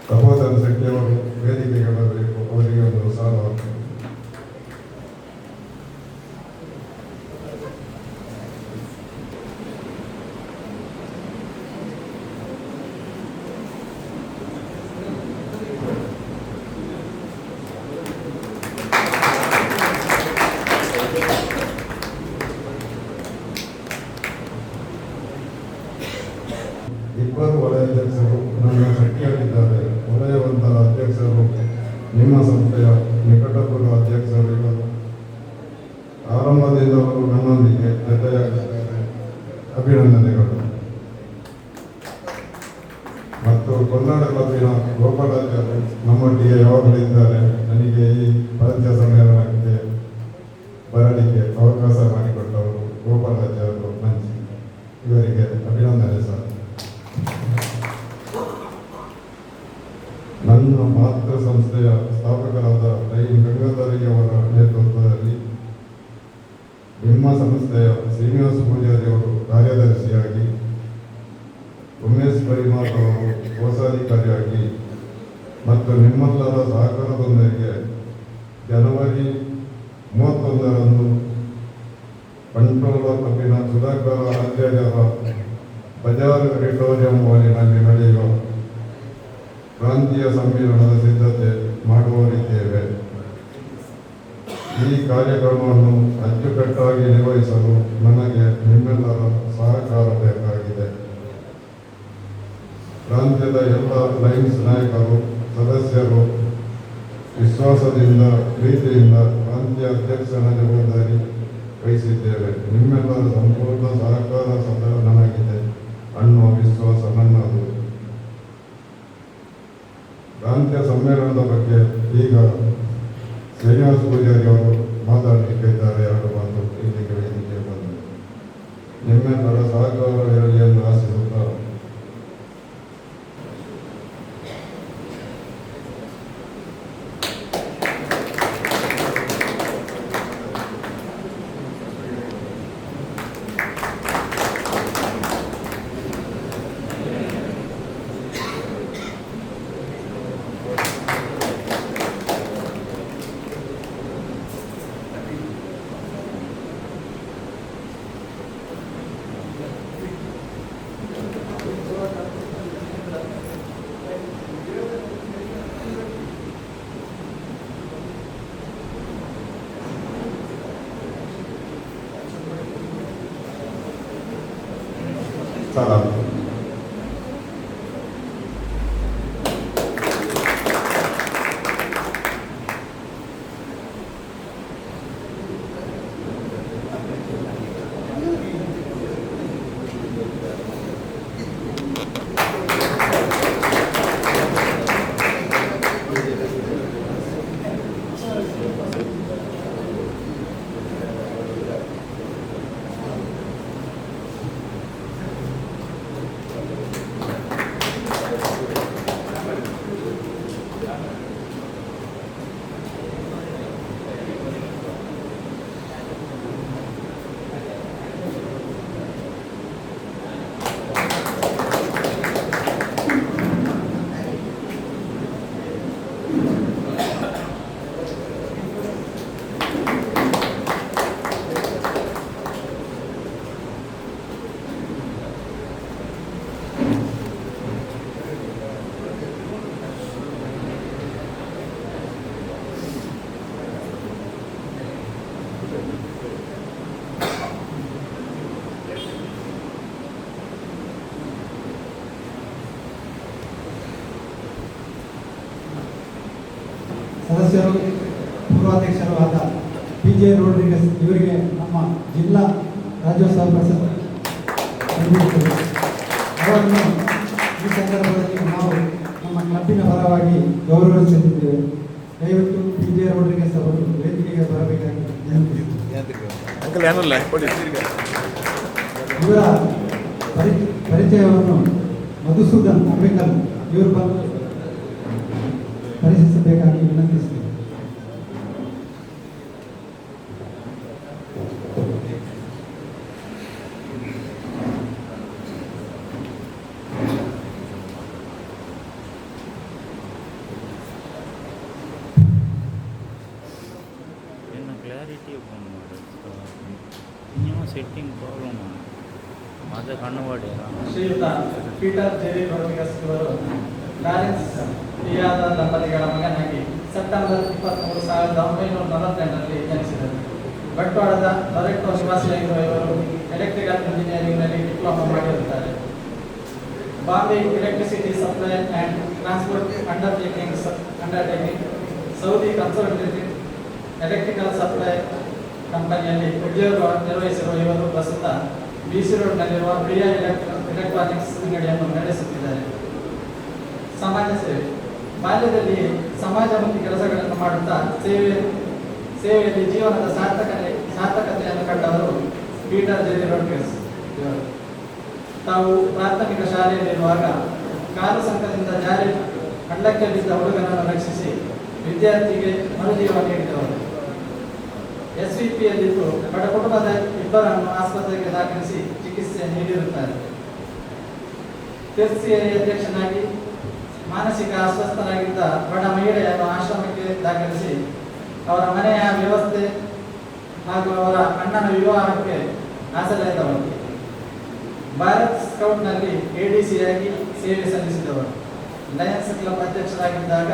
Speaker 9: ತಪೋಧನ್ ಶೆಟ್ಟಿ ಅವರು ವೇದಿಕೆಗೆ ಬರಬೇಕು. ಅವರಿಗೆ ಒಂದು ಸಾಲ. ಇಬ್ಬರು ವಲಯಾಧ್ಯಕ್ಷರು ನನ್ನ ಶಕ್ತಿಯಾಗಿದ್ದಾರೆ. ವಲಯವಂತ ಅಧ್ಯಕ್ಷರು ನಿಮ್ಮ ಸಂಸ್ಥೆಯ ನಿಕಟಪೂರ್ವ ಅಧ್ಯಕ್ಷರು ಇವರು. ಆರಂಭದಿಂದಲೂ ನನ್ನೊಂದಿಗೆ ಜೊತೆಯಾಗಿದ್ದಾರೆ. ಅಭಿನಂದನೆಗಳು. ಮತ್ತು ಕನ್ನಡ ಕ್ಲಬ್ಬಿನ ಗೋಪಾಲಾಚಾರ್ಯರು ನಮ್ಮೊಟ್ಟಿಗೆ ಯಾವಾಗಲಿದ್ದಾರೆ. ನನಗೆ ಈ ಪ್ರಾಂತ್ಯ ಸಮ್ಮೇಳನಕ್ಕೆ ಬರಲಿಕ್ಕೆ ಅವಕಾಶ ಮಾಡಿಕೊಟ್ಟವರು ಗೋಪಾಲಾಚಾರ್ಯರು ಮಂಜಿ. ಇವರಿಗೆ ಅಭಿನಂದನೆ ಸರ್. ನನ್ನ ಮಾತೃ ಸಂಸ್ಥೆಯ ಸ್ಥಾಪಕರಾದ ಗಂಗಾಧರಿಗೆ ಅವರ ನೇತೃತ್ವದಲ್ಲಿ ನಿಮ್ಮ ಸಂಸ್ಥೆಯ ಶ್ರೀನಿವಾಸ ಪೂಜಾರಿ ಅವರು ಕಾರ್ಯದರ್ಶಿಯಾಗಿ, ಉಮೇಶ್ ಪರಿಮಾರ್ ಅವರು ಕೋಶಾಧಿಕಾರಿಯಾಗಿ ಮತ್ತು ನಿಮ್ಮೆಲ್ಲರ ಸಹಕಾರದೊಂದಿಗೆ ಜನವರಿ 31ರಂದು ಕಂಟ್ರೋಲರ್ ಕಬ್ಬಿನ ಸುಧಾಕರ ಆಚಾರ್ಯರ ಬಜಾರ್ ಆಡಿಟೋರಿಯಂ ಹಾಲಿನಲ್ಲಿ ನಡೆಯುವ ಪ್ರಾಂತೀಯ ಸಮ್ಮೇಳನದ ಸಿದ್ಧತೆ ಮಾಡುವರಿದ್ದೇವೆ. ಈ ಕಾರ್ಯಕ್ರಮವನ್ನು ಅಚ್ಚುಕಟ್ಟಾಗಿ ನಿರ್ವಹಿಸಲು ನನಗೆ ನಿಮ್ಮೆಲ್ಲರ ಸಹಕಾರ ಬೇಕಾಗಿದೆ. ಪ್ರಾಂತ್ಯದ ಎಲ್ಲ ಲಯನ್ಸ್ ನಾಯಕರು, ಸದಸ್ಯರು ವಿಶ್ವಾಸದಿಂದ, ಪ್ರೀತಿಯಿಂದ ಪ್ರಾಂತ್ಯ ಅಧ್ಯಕ್ಷನ ಜವಾಬ್ದಾರಿ ವಹಿಸಿದ್ದೇವೆ. ನಿಮ್ಮೆಲ್ಲರ ಸಂಪೂರ್ಣ ಸಹಕಾರ ಸದಾ ನನಗಿದೆ ಅನ್ನುವ ವಿಶ್ವಾಸ ನನ್ನದು. ಪ್ರಾಂತ್ಯ ಸಮ್ಮೇಳನದ ಬಗ್ಗೆ ಈಗ ಶ್ರೀನಿವಾಸ ಪೂಜಾರಿ ಅವರು ಮಾತಾಡಲಿಕ್ಕಿದ್ದಾರೆ. 2 ಮಾತು ಇಲ್ಲಿಗೆ ವೇದಿಕೆ ಬಂದು ನಿಮ್ಮೆಲ್ಲರ ಸಹಕಾರ ಇರಲಿ ಎಂದು ಆಶಿಸುತ್ತಾ ಸಲಾಮ್.
Speaker 6: ಸದಸ್ಯರು, ಪೂರ್ವಾಧ್ಯಕ್ಷರು ಆದ PJ ರೋಡ್ರಿಗಸ್ ಇವರಿಗೆ ನಮ್ಮ ಜಿಲ್ಲಾ ರಾಜ್ಯೋತ್ಸವ ಪ್ರಶಸ್ತಿ ಅವರನ್ನು ಈ ಸಂದರ್ಭದಲ್ಲಿ ನಾವು ನಮ್ಮ ಕ್ಲಬ್ಬಿನ ಪರವಾಗಿ ಗೌರವಿಸುತ್ತಿದ್ದೇವೆ. ದಯವಿಟ್ಟು PJ ರೋಡ್ರಿಗಸ್ ಅವರು ವೇದಿಕೆಗೆ ಬರಬೇಕಾಗಿ ಇವರ ಪರಿಚಯವನ್ನು ಮಧುಸೂದನ್ ಅಂಬೇಕಲ್ ಇವರು ಬಂದು ಪರಿಶೀಲಿಸಬೇಕಾಗಿ ವಿನಂತಿಸುತ್ತೇವೆ.
Speaker 10: क्लैरिटी सेटिंग प्रॉब्लम माझं कಣ್ಣುವಾಡೆ
Speaker 3: ಶ್ರೀಯುತ ಪೀಟರ್ ಜೆರಿ ರೋಡ್ರಿಗಸ್ ಇವರು ಲಾರೆನ್ಸ್ ಟಿಯಾದ ದಂಪತಿಗಳ ಮಗನಾಗಿ ಸೆಪ್ಟೆಂಬರ್ 23, 1948ರಲ್ಲಿ ಜನಿಸಿದರು. ಬಂಟ್ವಾಳದ ಲೊರೆಟ್ಟೋ ನಿವಾಸಿಯಾಗಿರುವ ಇವರು ಎಲೆಕ್ಟ್ರಿಕಲ್ ಇಂಜಿನಿಯರಿಂಗ್ನಲ್ಲಿ ಡಿಪ್ಲೊಮಾ ಮಾಡಿರುತ್ತಾರೆ. Bombay electricity supply and transport undertaking, Saudi consultative electrical supply ಕಂಪನಿಯಲ್ಲಿ ಉದ್ಯೋಗ ನಿರ್ವಹಿಸಿರುವ ಇವರು ಪ್ರಸ್ತುತ BC ರೋಡ್ನಲ್ಲಿರುವ ಪ್ರಿಯಾ ಎಲೆಕ್ಟ್ರಾನಿಕ್ಸ್ ಅಂಗಡಿಯನ್ನು ನಡೆಸುತ್ತಿದ್ದಾರೆ. ಸಮಾಜ ಸೇವೆ. ಬಾಲ್ಯದಲ್ಲಿ ಸಮಾಜಮುಖಿ ಕೆಲಸಗಳನ್ನು ಮಾಡುತ್ತಾ ಸೇವೆಯಲ್ಲಿ ಜೀವನದ ಸಾರ್ಥಕತೆಯನ್ನು ಕಂಡವರು ಪೀಟರ್ ಜೆರಿ ರೋಡ್ರಿಗಸ್ ಇವರು. ತಾವು ಪ್ರಾಥಮಿಕ ಶಾಲೆಯಲ್ಲಿರುವಾಗ ಕಾಲು ಸಂಕದಿಂದ ಜಾರಿ ಹಳ್ಳಕ್ಕೆ ಬಿದ್ದ ಹುಡುಗನನ್ನು ರಕ್ಷಿಸಿ ವಿದ್ಯಾರ್ಥಿಗೆ ಮರುಜೀವ ನೀಡಿದವರು. SVPಯಲ್ಲಿದ್ದು ಬಡ ಕುಟುಂಬದ ಇಬ್ಬರನ್ನು ಆಸ್ಪತ್ರೆಗೆ ದಾಖಲಿಸಿ ಚಿಕಿತ್ಸೆ ನೀಡಿರುತ್ತಾರೆ. ಟೆರ್ಸಿಯರಿ ಅಧ್ಯಕ್ಷನಾಗಿ ಮಾನಸಿಕ ಅಸ್ವಸ್ಥರಾಗಿದ್ದ ಬಡ ಮಹಿಳೆಯನ್ನು ಆಶ್ರಮಕ್ಕೆ ದಾಖಲಿಸಿ ಅವರ ಮನೆಯ ವ್ಯವಸ್ಥೆ ಹಾಗೂ ಅವರ ಅಣ್ಣನ ವಿವಾಹಕ್ಕೆ ಆಸರೆಯಾದವರು. ಭಾರತ್ ಸ್ಕೌಟ್ನಲ್ಲಿ ADCಯಾಗಿ ಸೇವೆ ಸಲ್ಲಿಸಿದವರು. ಲಯನ್ಸ್ ಕ್ಲಬ್ ಅಧ್ಯಕ್ಷರಾಗಿದ್ದಾಗ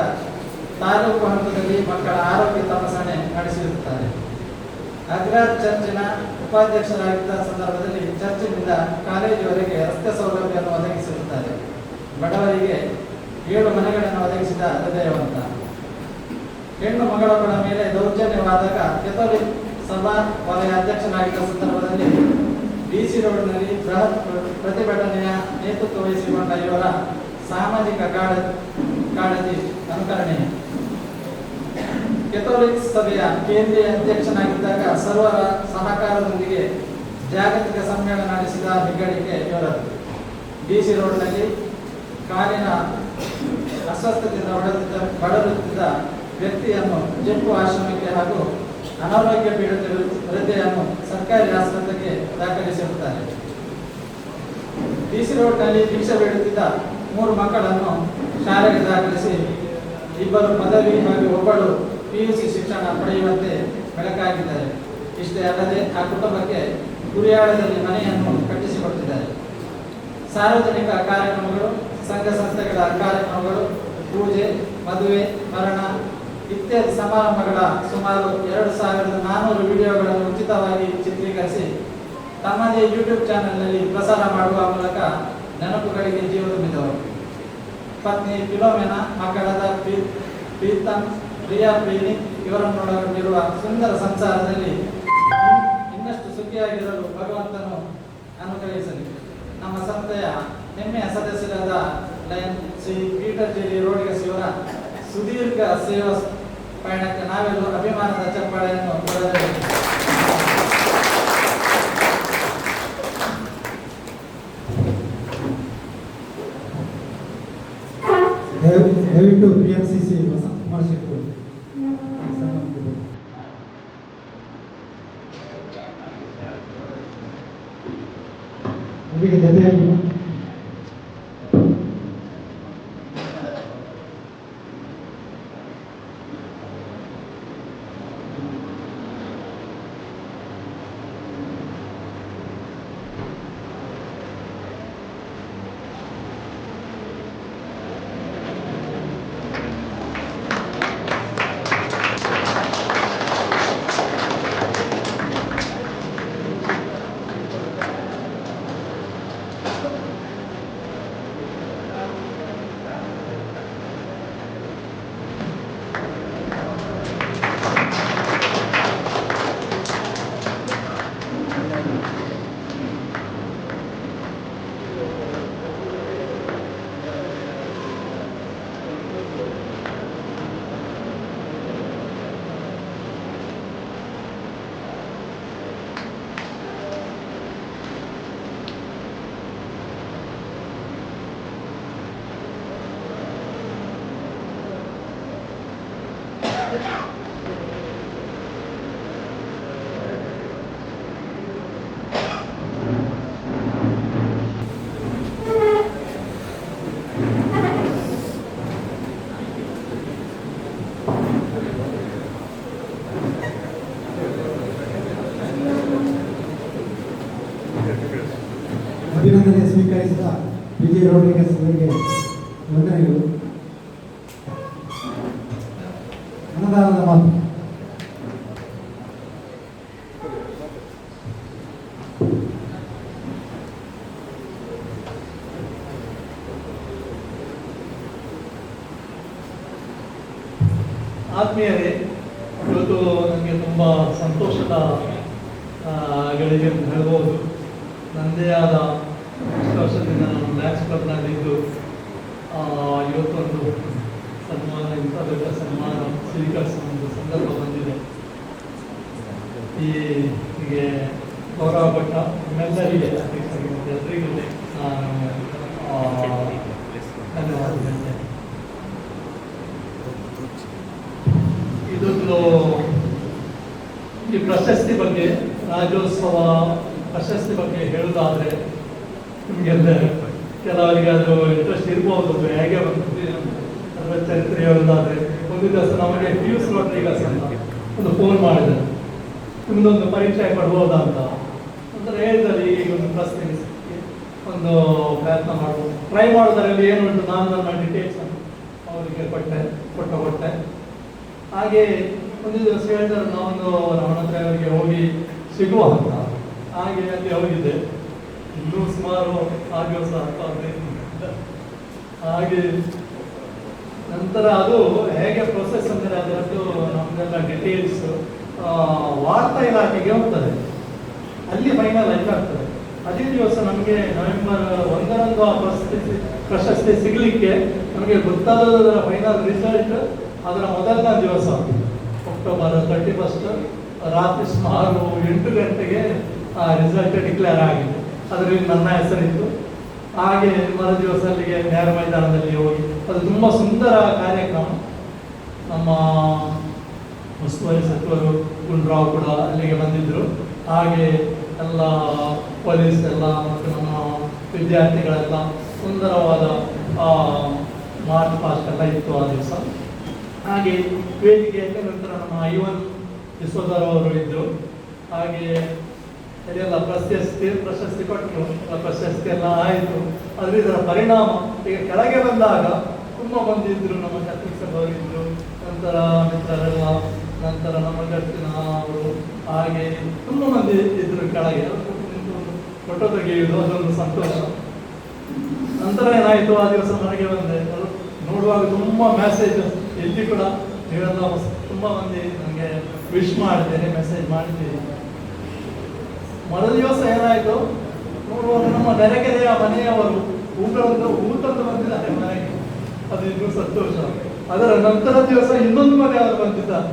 Speaker 3: ತಾಲೂಕು ಹಂತದಲ್ಲಿ ಮಕ್ಕಳ ಆರೋಗ್ಯ ತಪಾಸಣೆ ನಡೆಸಿರುತ್ತಾರೆ. ಅಗ್ರಾರ್ ಚರ್ಚಿನ ಉಪಾಧ್ಯಕ್ಷರಾಗಿದ್ದ ಸಂದರ್ಭದಲ್ಲಿ ಚರ್ಚಿನಿಂದ ಕಾಲೇಜಿವರೆಗೆ ರಸ್ತೆ ಸೌಲಭ್ಯವನ್ನು ಒದಗಿಸಿರುತ್ತಾರೆ. ಬಡವರಿಗೆ 7 ಮನೆಗಳನ್ನು ಒದಗಿಸಿದ ಹೃದಯವಂತ. ಹೆಣ್ಣು ಮಗಳೊಬ್ಬಳ ಮೇಲೆ ದೌರ್ಜನ್ಯವಾದಾಗ ಕೆಥೋಲಿಕ್ ಸಭಾ ವಲಯ ಅಧ್ಯಕ್ಷರಾಗಿದ್ದ ಸಂದರ್ಭದಲ್ಲಿ BC ರೋಡ್ನಲ್ಲಿ ಬೃಹತ್ ಪ್ರತಿಭಟನೆಯ ನೇತೃತ್ವ ವಹಿಸಿಕೊಂಡ ಇವರ ಸಾಮಾಜಿಕ ಕಾಳಜಿ ಅನುಕರಣೀಯ. ಕೆಥೋಲಿಕ್ ಸಭೆಯ ಕೇಂದ್ರೀಯ ಅಧ್ಯಕ್ಷನಾಗಿದ್ದಾಗ ಸರ್ವರ ಸಹಕಾರದೊಂದಿಗೆ ಜಾಗತಿಕ ಸಮ್ಮೇಳನ ನಡೆಸಿದ ಹೆಗ್ಗಳಿಕೆ ಇವರದ್ದು. BC ರೋಡ್ನಲ್ಲಿ ಕಾಲಿನ ಅಸ್ವಸ್ಥತೆಯಿಂದ ಬಳಲುತ್ತಿದ್ದ ವ್ಯಕ್ತಿಯನ್ನು ಜೆಪ್ಪು ಆಶ್ರಮಕ್ಕೆ ಹಾಗೂ ಅನಾರೋಗ್ಯ ಪೀಡಿತ ವೃದ್ಧೆಯನ್ನು ಸರ್ಕಾರಿ ಆಸ್ಪತ್ರೆಗೆ ದಾಖಲಿಸಿರುತ್ತಾರೆ. BC ರೋಡ್ನಲ್ಲಿ ಭಿಕ್ಷೆ ಬೇಡುತ್ತಿದ್ದ 3 ಮಕ್ಕಳನ್ನು ಶಾಲೆಗೆ ದಾಖಲಿಸಿ 2 ಪದವಿ ಹಾಗೂ 1 PUC ಶಿಕ್ಷಣ ಪಡೆಯುವಂತೆ ಬೆಳಕಾಗಿದ್ದಾರೆ. ಇಷ್ಟೇ ಅಲ್ಲದೆ ಆ ಕುಟುಂಬಕ್ಕೆ ಕುರಿಯಾಳದಲ್ಲಿ ಮನೆಯನ್ನು ಕಟ್ಟಿಸಿಕೊಡುತ್ತಿದ್ದಾರೆ. ಸಾರ್ವಜನಿಕ ಕಾರ್ಯಕ್ರಮಗಳು, ಸಂಘ ಸಂಸ್ಥೆಗಳ ಕಾರ್ಯಕ್ರಮಗಳು, ಪೂಜೆ, ಮದುವೆ, ಮರಣ ಇತ್ಯಾದಿ ಸಮಾರಂಭಗಳ ಸುಮಾರು 2400 ವಿಡಿಯೋಗಳನ್ನು ಉಚಿತವಾಗಿ ಚಿತ್ರೀಕರಿಸಿ ತಮ್ಮದೇ ಯೂಟ್ಯೂಬ್ ಚಾನೆಲ್ನಲ್ಲಿ ಪ್ರಸಾರ ಮಾಡುವ ಮೂಲಕ ನೆನಪುಗಳಿಗೆ ಜೀವ ತುಂಬಿದವರು. ಪತ್ನಿ ಫಿಲೋಮೆನಾ, ಮಕ್ಕಳಾದ ಪ್ರೀತಮ್, ಪ್ರಿಯಾ, ಪ್ರೀನಿ ಇವರನ್ನೊಳಗೊಂಡಿರುವ ಸುಂದರ ಸಂಸಾರದಲ್ಲಿ ಇನ್ನಷ್ಟು ಸುಖಿಯಾಗಿರಲು ಭಗವಂತನು ಅನುಗ್ರಹಿಸಲಿ. ನಮ್ಮ ಸಂಸ್ಥೆಯ ಹೆಮ್ಮೆಯ ಸದಸ್ಯರಾದ lion Shri Peter Jerry Rodrigues ಇವರ ಸುದೀರ್ಘ ಸೇವಾ ಪಯಣಕ್ಕೆ ನಾವೆಲ್ಲರೂ ಅಭಿಮಾನದ ಚಪ್ಪಾಳೆಯನ್ನು ಕೊಡಬೇಕು.
Speaker 6: ದಯವಿಟ್ಟು PMCC ಕುಮಾರ್ ಶೆಟ್ಟಿ ಅವರಿಗೆ ಜೊತೆಯಾಗಿ ಅಭಿನಂದನೆ ಸ್ವೀಕರಿಸಿದ ವಿಜಯ್ ರೋಡ್ರಿಗಸ್ ಅವರಿಗೆ ವಂದನೆಗಳು. ಅನುದಾನದ ಮಾತು.
Speaker 11: ಆತ್ಮೀಯರೇ, ಇವತ್ತು ನನಗೆ ತುಂಬ ಸಂತೋಷದ ಗಳಿಗೆ ಅಂತ ಹೇಳ್ಬೋದು. ನನ್ನದೇ ಆದ ಇಷ್ಟು ವರ್ಷದಿಂದ ನಾನು ಲಯನ್ಸ್ ಕ್ಲಬ್ನಲ್ಲಿದ್ದು ಇವತ್ತೊಂದು ಸನ್ಮಾನ, ಇಂಥ ದೊಡ್ಡ ಸನ್ಮಾನ ಸ್ವೀಕರಿಸುವ ಒಂದು ಸಂದರ್ಭ ಬಂದಿದೆ. ಹೀಗೆ ಗೌರವ ಕೊಟ್ಟ ನಿಮ್ಮೆಲ್ಲರಿಗೆ, ಎಲ್ಲರಿಗೂ ನಾನು ಧನ್ಯವಾದ ಹೇಳ್ತೇನೆ. ಇದೊಂದು ಈ ಪ್ರಶಸ್ತಿ ಬಗ್ಗೆ, ರಾಜ್ಯೋತ್ಸವ ಪ್ರಶಸ್ತಿ ಬಗ್ಗೆ ಹೇಳುವುದಾದ್ರೆ ನಿಮಗೆಲ್ಲ ಕೆಲವರಿಗೆ ಅದು ಇಂಟ್ರೆಸ್ಟ್ ಇರ್ಬೋದು, ಅದು ಹೇಗೆ ಬರ್ತದೆ ಅದರ ಚರಿತ್ರೆ ಹೇಳುವುದಾದ್ರೆ, ಒಂದು ದಿವಸ ನಮಗೆ ಪಿಯೂಸ್ ರೋಡ್ರಿಗಸ್ ಅಂತ ಒಂದು ಫೋನ್ ಮಾಡಿದೆ, ನಿಮ್ದೊಂದು ಪರೀಕ್ಷೆ ಕೊಡ್ಬೋದಾ ಅಂತ. ಅಂದರೆ ಹೇಳಿದರೆ ಈಗ ಒಂದು ಪ್ರಶ್ನೆ ಒಂದು ಪ್ರಯತ್ನ ಮಾಡ್ಬೋದು, ಟ್ರೈ ಮಾಡೋದರಲ್ಲಿ ಏನು ಉಂಟು, ನಾನು ನನ್ನ ಡೀಟೇಲ್ಸ್ ಅವರಿಗೆ ಕೊಟ್ಟೆ. ಹಾಗೆ ಒಂದು ದಿವಸ ಹೇಳಿದ್ರೆ ನಾವೊಂದು ರಮಣತ್ರ ಅವರಿಗೆ ಹೋಗಿ ಸಿಗುವ ಅಂತ, ಹಾಗೆ ಅಲ್ಲಿ ಹೋಗಿದ್ದೆ. ಇನ್ನೂ ಸುಮಾರು 6 ದಿವಸ 15 ಹಾಗೆ ನಂತರ ಅದು ಹೇಗೆ ಪ್ರೊಸೆಸ್ ಅಂದರೆ ಅದರದ್ದು ನಮ್ಮದೆಲ್ಲ ಡಿಟೇಲ್ಸ್ ವಾರ್ತಾ ಇಲಾಖೆಗೆ ಹೋಗ್ತದೆ, ಅಲ್ಲಿ ಫೈನಲ್ ಆಗ್ತದೆ. ಅದೇ ದಿವಸ ನಮಗೆ ನವೆಂಬರ್ 1ರಂದು ಆ ಪ್ರಶಸ್ತಿ ಸಿಗಲಿಕ್ಕೆ ನಮಗೆ ಗೊತ್ತಾದದರ ಫೈನಲ್ ರಿಸಲ್ಟ್ ಅದರ ಮೊದಲನೇ ದಿವಸ ಅಕ್ಟೋಬರ್ 31 ರಾತ್ರಿ ಸುಮಾರು 8 ಗಂಟೆಗೆ ಆ ರಿಸಲ್ಟ್ ಡಿಕ್ಲೇರ್ ಆಗಿದೆ. ಅದರಲ್ಲಿ ನನ್ನ ಹೆಸರಿತ್ತು. ಹಾಗೆ ಮರ ದಿವಸ ಅಲ್ಲಿಗೆ ನೇರ ಮೈದಾನದಲ್ಲಿ ಹೋಗಿ, ಅದು ತುಂಬ ಸುಂದರ ಕಾರ್ಯಕ್ರಮ. ನಮ್ಮ ಉಸ್ತುವಾರಿ ಸಚಿವರು ಗುಂಡ್ರಾವ್ ಕೂಡ ಅಲ್ಲಿಗೆ ಬಂದಿದ್ದರು. ಹಾಗೆ ಎಲ್ಲ ಪೊಲೀಸ್ ಎಲ್ಲ ಮತ್ತು ನಮ್ಮ ವಿದ್ಯಾರ್ಥಿಗಳೆಲ್ಲ ಸುಂದರವಾದ ಮಾರ್ಚ್ ಪಾಸ್ಟ್ ಎಲ್ಲ ಇತ್ತು ಆ ದಿವಸ. ಹಾಗೆ ವೇದಿಕೆಯಲ್ಲಿ ನಂತರ ನಮ್ಮ ಐವನ್ ಯಶೋಧರ್ ಅವರು ಇದ್ದರು. ಹಾಗೆ ಅದೆಲ್ಲ ಪ್ರಶಸ್ತಿ ಕೊಟ್ಟರು. ಪ್ರಶಸ್ತಿ ಎಲ್ಲ ಆಯಿತು. ಆದರೆ ಇದರ ಪರಿಣಾಮ ಈಗ ಕೆಳಗೆ ಬಂದಾಗ ತುಂಬ ಮಂದಿ ಇದ್ದರು. ನಮ್ಮ ಛತ್ತೀಸ್ಗಢ ಅವರು ಇದ್ದರು, ನಂತರ ಮಿತ್ರರೆಲ್ಲ, ನಂತರ ನಮ್ಮ ಗಟ್ಟಿನ ಅವರು, ಹಾಗೆ ತುಂಬ ಮಂದಿ ಇದ್ದರು ಕೆಳಗೆ. ಫೋಟೋ ತೆಗೆಯುವುದು ಅದೊಂದು ಸಂತೋಷ. ನಂತರ ಏನಾಯಿತು, ಆ ದಿವಸ ಮನೆಗೆ ಬಂದೆ. ನೋಡುವಾಗ ತುಂಬ ಮೆಸೇಜ್, ಎಲ್ಲಿ ಕೂಡ ನೀವೆಲ್ಲ ತುಂಬ ಮಂದಿ ನನಗೆ ವಿಶ್ ಮಾಡಿದ್ದೇನೆ, ಮೆಸೇಜ್ ಮಾಡಿದ್ದೀರಿ. ಮರು ದಿವಸ ಏನಾಯಿತು ನೋಡುವಾಗ ನಮ್ಮ ನೆರೆಕೆರೆಯ ಮನೆಯವರು ಊಟದ್ದು ಬಂದಿದ್ದಾರೆ ಮನೆಗೆ. ಅದು ಇನ್ನೂ ಸಂತೋಷ. ಅದರ ನಂತರ ದಿವಸ ಇನ್ನೊಂದು ಮನೆಯವರು ಬಂದಿದ್ದಾರೆ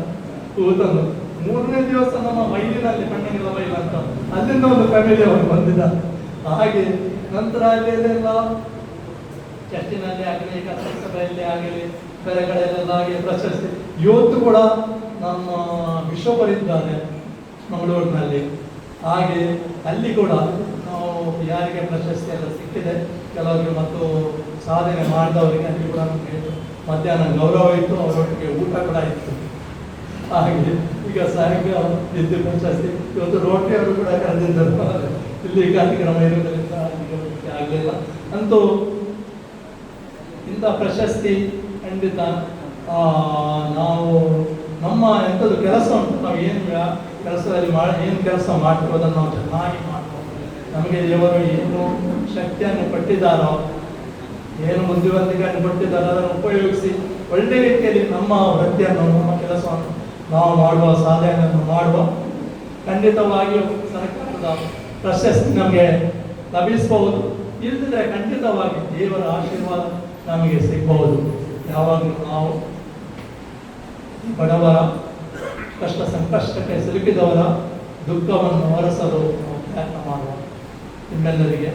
Speaker 11: ಊಟದ್ದು. 3ನೇ ದಿವಸ ನಮ್ಮ ಮೈಲಿನಲ್ಲಿ ಕಣ್ಣಿಗೆಲ್ಲ ಮೈಲ್ ಅಂತ ಅಲ್ಲಿಂದ ಒಂದು ಫ್ಯಾಮಿಲಿ ಅವರು ಬಂದಿದ್ದಾರೆ. ಹಾಗೆ ನಂತರ ಅಲ್ಲೆಲ್ಲ ಚರ್ಚಿನಲ್ಲಿ ಆಗಲಿ, ಕರ್ನಾಟಕದಲ್ಲಿ ಆಗಲಿ, ಬೇರೆ ಕಡೆಯಲ್ಲೆಲ್ಲ ಹಾಗೆ ಪ್ರಶಸ್ತಿ. ಇವತ್ತು ಕೂಡ ನಮ್ಮ ವಿಶ್ವಪರಿದ್ದಾರೆ ಮಂಗಳೂರಿನಲ್ಲಿ. ಹಾಗೆ ಅಲ್ಲಿ ಕೂಡ ನಾವು ಯಾರಿಗೆ ಪ್ರಶಸ್ತಿ ಎಲ್ಲ ಸಿಕ್ಕಿದೆ, ಕೆಲವರಿಗೆ ಮತ್ತು ಸಾಧನೆ ಮಾಡಿದವರಿಗೆ ಅಲ್ಲಿ ಕೂಡ ನಮಗೆ ಮಧ್ಯಾಹ್ನ ಗೌರವ ಇತ್ತು, ಅವರೊಟ್ಟಿಗೆ ಊಟ ಕೂಡ ಇತ್ತು. ಹಾಗೆ ಈಗ ಸಾಯಂಕಾಲ ಇದ್ದು ಪ್ರಶಸ್ತಿ. ಇವತ್ತು ರೋಟಿ ಅವರು ಕೂಡ ಕರೆದಿದ್ದರು. ಇಲ್ಲಿ ಕಾರ್ಯಕ್ರಮ ಇರುವುದರಿಂದ ಆಗಲಿಲ್ಲ. ಅಂತೂ ಇಂಥ ಪ್ರಶಸ್ತಿ ಖಂಡಿತ ನಾವು ನಮ್ಮ ಎಂಥದ್ದು ಕೆಲಸ ಉಂಟು, ನಾವು ಏನು ಕೆಲಸದಲ್ಲಿ ಏನು ಕೆಲಸ ಮಾಡ್ತೀವೋ ಅದನ್ನು ನಾವು ಚೆನ್ನಾಗಿ ಮಾಡ್ಬೋದು. ನಮಗೆ ದೇವರು ಏನು ಶಕ್ತಿಯನ್ನು ಕೊಟ್ಟಿದ್ದಾರೋ, ಏನು ಬುದ್ಧಿವಂತಿಕೆಯನ್ನು ಕೊಟ್ಟಿದ್ದಾರೋ ಅದನ್ನು ಉಪಯೋಗಿಸಿ ಒಳ್ಳೆಯ ರೀತಿಯಲ್ಲಿ ನಮ್ಮ ವೃತ್ತಿಯನ್ನು, ನಮ್ಮ ಕೆಲಸವನ್ನು ನಾವು ಮಾಡುವ, ಸಾಧನೆಯನ್ನು ಮಾಡುವ. ಖಂಡಿತವಾಗಿಯೂ ಸರ್ಕಾರದ ಪ್ರಶಸ್ತಿ ನಮಗೆ ಲಭಿಸಬಹುದು. ಇಲ್ಲದಿದ್ದರೆ ಖಂಡಿತವಾಗಿ ದೇವರ ಆಶೀರ್ವಾದ ನಮಗೆ ಸಿಗಬಹುದು. ಯಾವಾಗಲೂ ನಾವು ಬಡವರ ಕಷ್ಟ ಸಂಕಷ್ಟಕ್ಕೆ ಸಿಲುಕಿದವರ ದುಃಖವನ್ನು ಹೊರಸಲು ನಾವು ಪ್ರಯತ್ನ ಮಾಡುವ. ನಿಮ್ಮೆಲ್ಲರಿಗೆ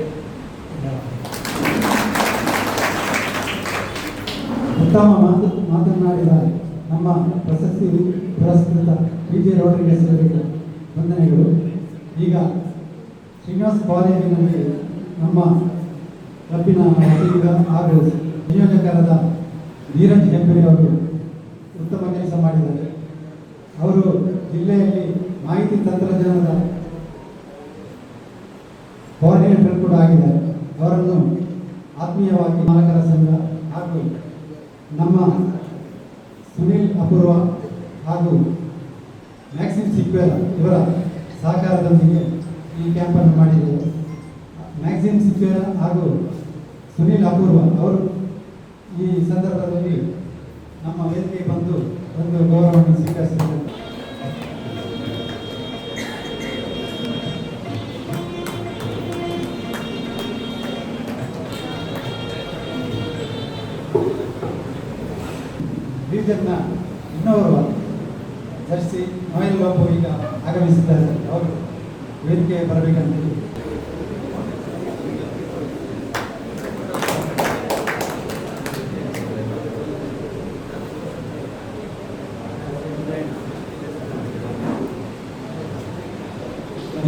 Speaker 6: ಉತ್ತಮ ಮಾತನಾಡಿದ ನಮ್ಮ ಪ್ರಶಸ್ತಿ ಪುರಸ್ಕೃತ PG ರೋಡ್ರಿಗಸ್ ಅವರಿಗೆ ವಂದನೆಗಳು. ಈಗ ಶ್ರೀನಿವಾಸ್ ಕಾಲೇಜಿನಲ್ಲಿ ನಮ್ಮ ಕ್ಲಬ್ಬಿನ ವತಿಯಿಂದ ಹಾಗೂ ನಿಯೋಜಕರಾದ ಧೀರಜ್ ಹೆಂಬರಿ ಅವರು ಉತ್ತಮ ಕೆಲಸ ಮಾಡಿದ್ದಾರೆ. ಅವರು ಜಿಲ್ಲೆಯಲ್ಲಿ ಮಾಹಿತಿ ತಂತ್ರಜ್ಞಾನದ ಕೋಆರ್ಡಿನೇಟರ್ ಕೂಡ ಆಗಿದ್ದಾರೆ. ಅವರನ್ನು ಆತ್ಮೀಯವಾಗಿ ಮಾಲಕರ ಸಂಘ ಹಾಗೂ ನಮ್ಮ ಸುನೀಲ್ ಅಪೂರ್ವ ಹಾಗೂ ಮ್ಯಾಕ್ಸಿಮ್ ಸಿಕ್ವೇರ ಇವರ ಸಹಕಾರದೊಂದಿಗೆ ಈ ಕ್ಯಾಂಪನ್ನು ಮಾಡಿದ್ದೇವೆ. ಮ್ಯಾಕ್ಸಿಮ್ ಸಿಕ್ವೇರ ಹಾಗೂ ಸುನೀಲ್ ಅಪೂರ್ವ ಅವರು ಈ ಸಂದರ್ಭದಲ್ಲಿ ನಮ್ಮ ವೇದಿಕೆಗೆ ಬಂದು ಒಂದು ಗೌರವವನ್ನು ಸ್ವೀಕರಿಸಿದ್ದಾರೆ. ಡಿವಿಷನ್ನ ಇನ್ನೋರ್ವ ಜರ್ಸಿ ನೋಯಲ್ ಬಾಬು ಈಗ ಆಗಮಿಸಿದ್ದಾರೆ. ಅವರು ವೇದಿಕೆ ಬರಬೇಕಂತ